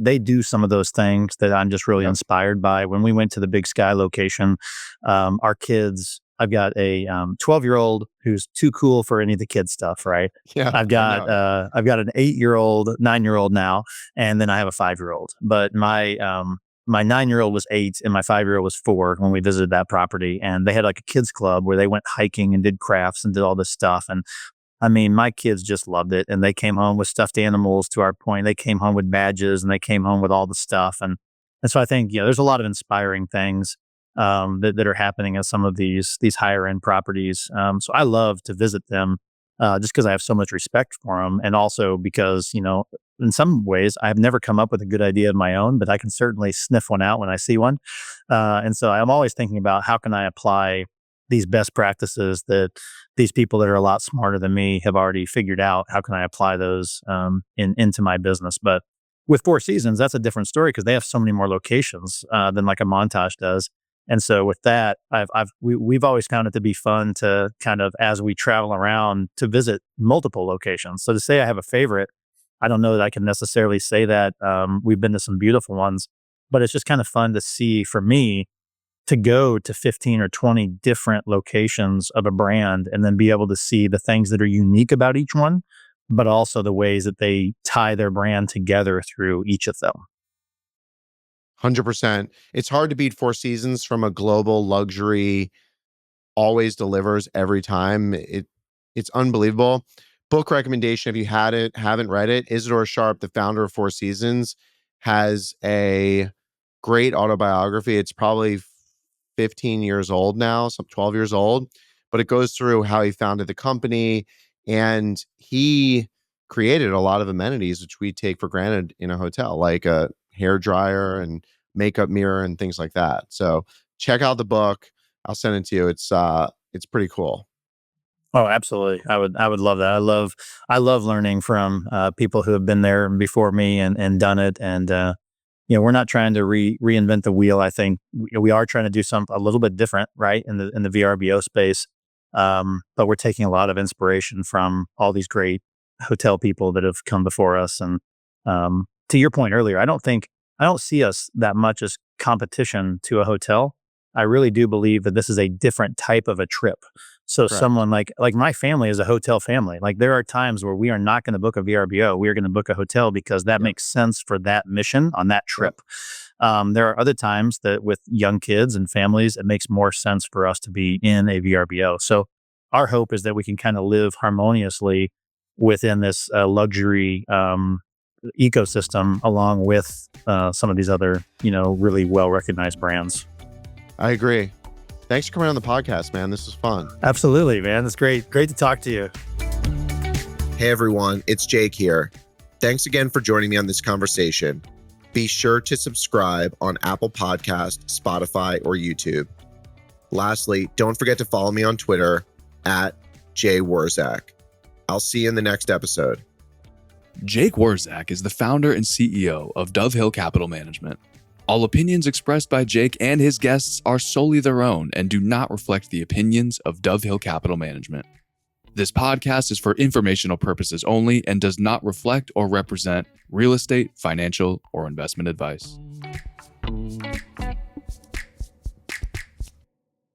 they do some of those things that I'm just really Yep. inspired by. When we went to the Big Sky location, our kids. I've got a 12-year-old who's too cool for any of the kid stuff, right? Yeah, I've I got know. an 8-year-old, 9-year-old now, and then I have a 5-year-old. But my 9-year-old was 8 and my 5-year-old was 4 when we visited that property, and they had like a kids club where they went hiking and did crafts and did all this stuff. And I mean, my kids just loved it, and they came home with stuffed animals. To our point, they came home with badges, and they came home with all the stuff. And so I think, there's a lot of inspiring things that are happening at some of these higher end properties. So I love to visit them, just because I have so much respect for them, and also because, in some ways I've never come up with a good idea of my own, but I can certainly sniff one out when I see one. And so I'm always thinking about how can I apply these best practices that these people that are a lot smarter than me have already figured out. How can I apply those into my business? But with Four Seasons, that's a different story because they have so many more locations than like a Montage does. And so with that, we've always found it to be fun to kind of, as we travel around, to visit multiple locations. So to say I have a favorite, I don't know that I can necessarily say that. We've been to some beautiful ones, but it's just kind of fun to see, for me, to go to 15 or 20 different locations of a brand and then be able to see the things that are unique about each one, but also the ways that they tie their brand together through each of them. 100%. It's hard to beat Four Seasons from a global luxury, always delivers every time. It's unbelievable. Book recommendation, if you haven't read it, Isidore Sharp, the founder of Four Seasons, has a great autobiography. It's probably 15 years old now, some 12 years old, but it goes through how he founded the company, and he created a lot of amenities which we take for granted in a hotel, like a hair dryer and makeup mirror and things like that. So check out the book. I'll send it to you. It's pretty cool. Oh, absolutely. I would love that. I love learning from people who have been there before me and done it. And we're not trying to reinvent the wheel. I think we are trying to do something a little bit different, right, in the VRBO space. But we're taking a lot of inspiration from all these great hotel people that have come before us. And to your point earlier, I don't see us that much as competition to a hotel. I really do believe that this is a different type of a trip. So Correct. someone like my family is a hotel family. Like, there are times where we are not going to book a VRBO. We are going to book a hotel because that makes sense for that mission on that trip. There are other times that with young kids and families, it makes more sense for us to be in a VRBO. So our hope is that we can kind of live harmoniously within this luxury ecosystem, along with some of these other, really well-recognized brands. I agree. Thanks for coming on the podcast, man. This was fun. Absolutely, man. It's great. Great to talk to you. Hey, everyone. It's Jake here. Thanks again for joining me on this conversation. Be sure to subscribe on Apple Podcasts, Spotify, or YouTube. Lastly, don't forget to follow me on Twitter @JWurzak. I'll see you in the next episode. Jake Wurzak is the founder and CEO of Dove Hill Capital Management. All opinions expressed by Jake and his guests are solely their own and do not reflect the opinions of Dove Hill Capital Management. This podcast is for informational purposes only and does not reflect or represent real estate, financial, or investment advice.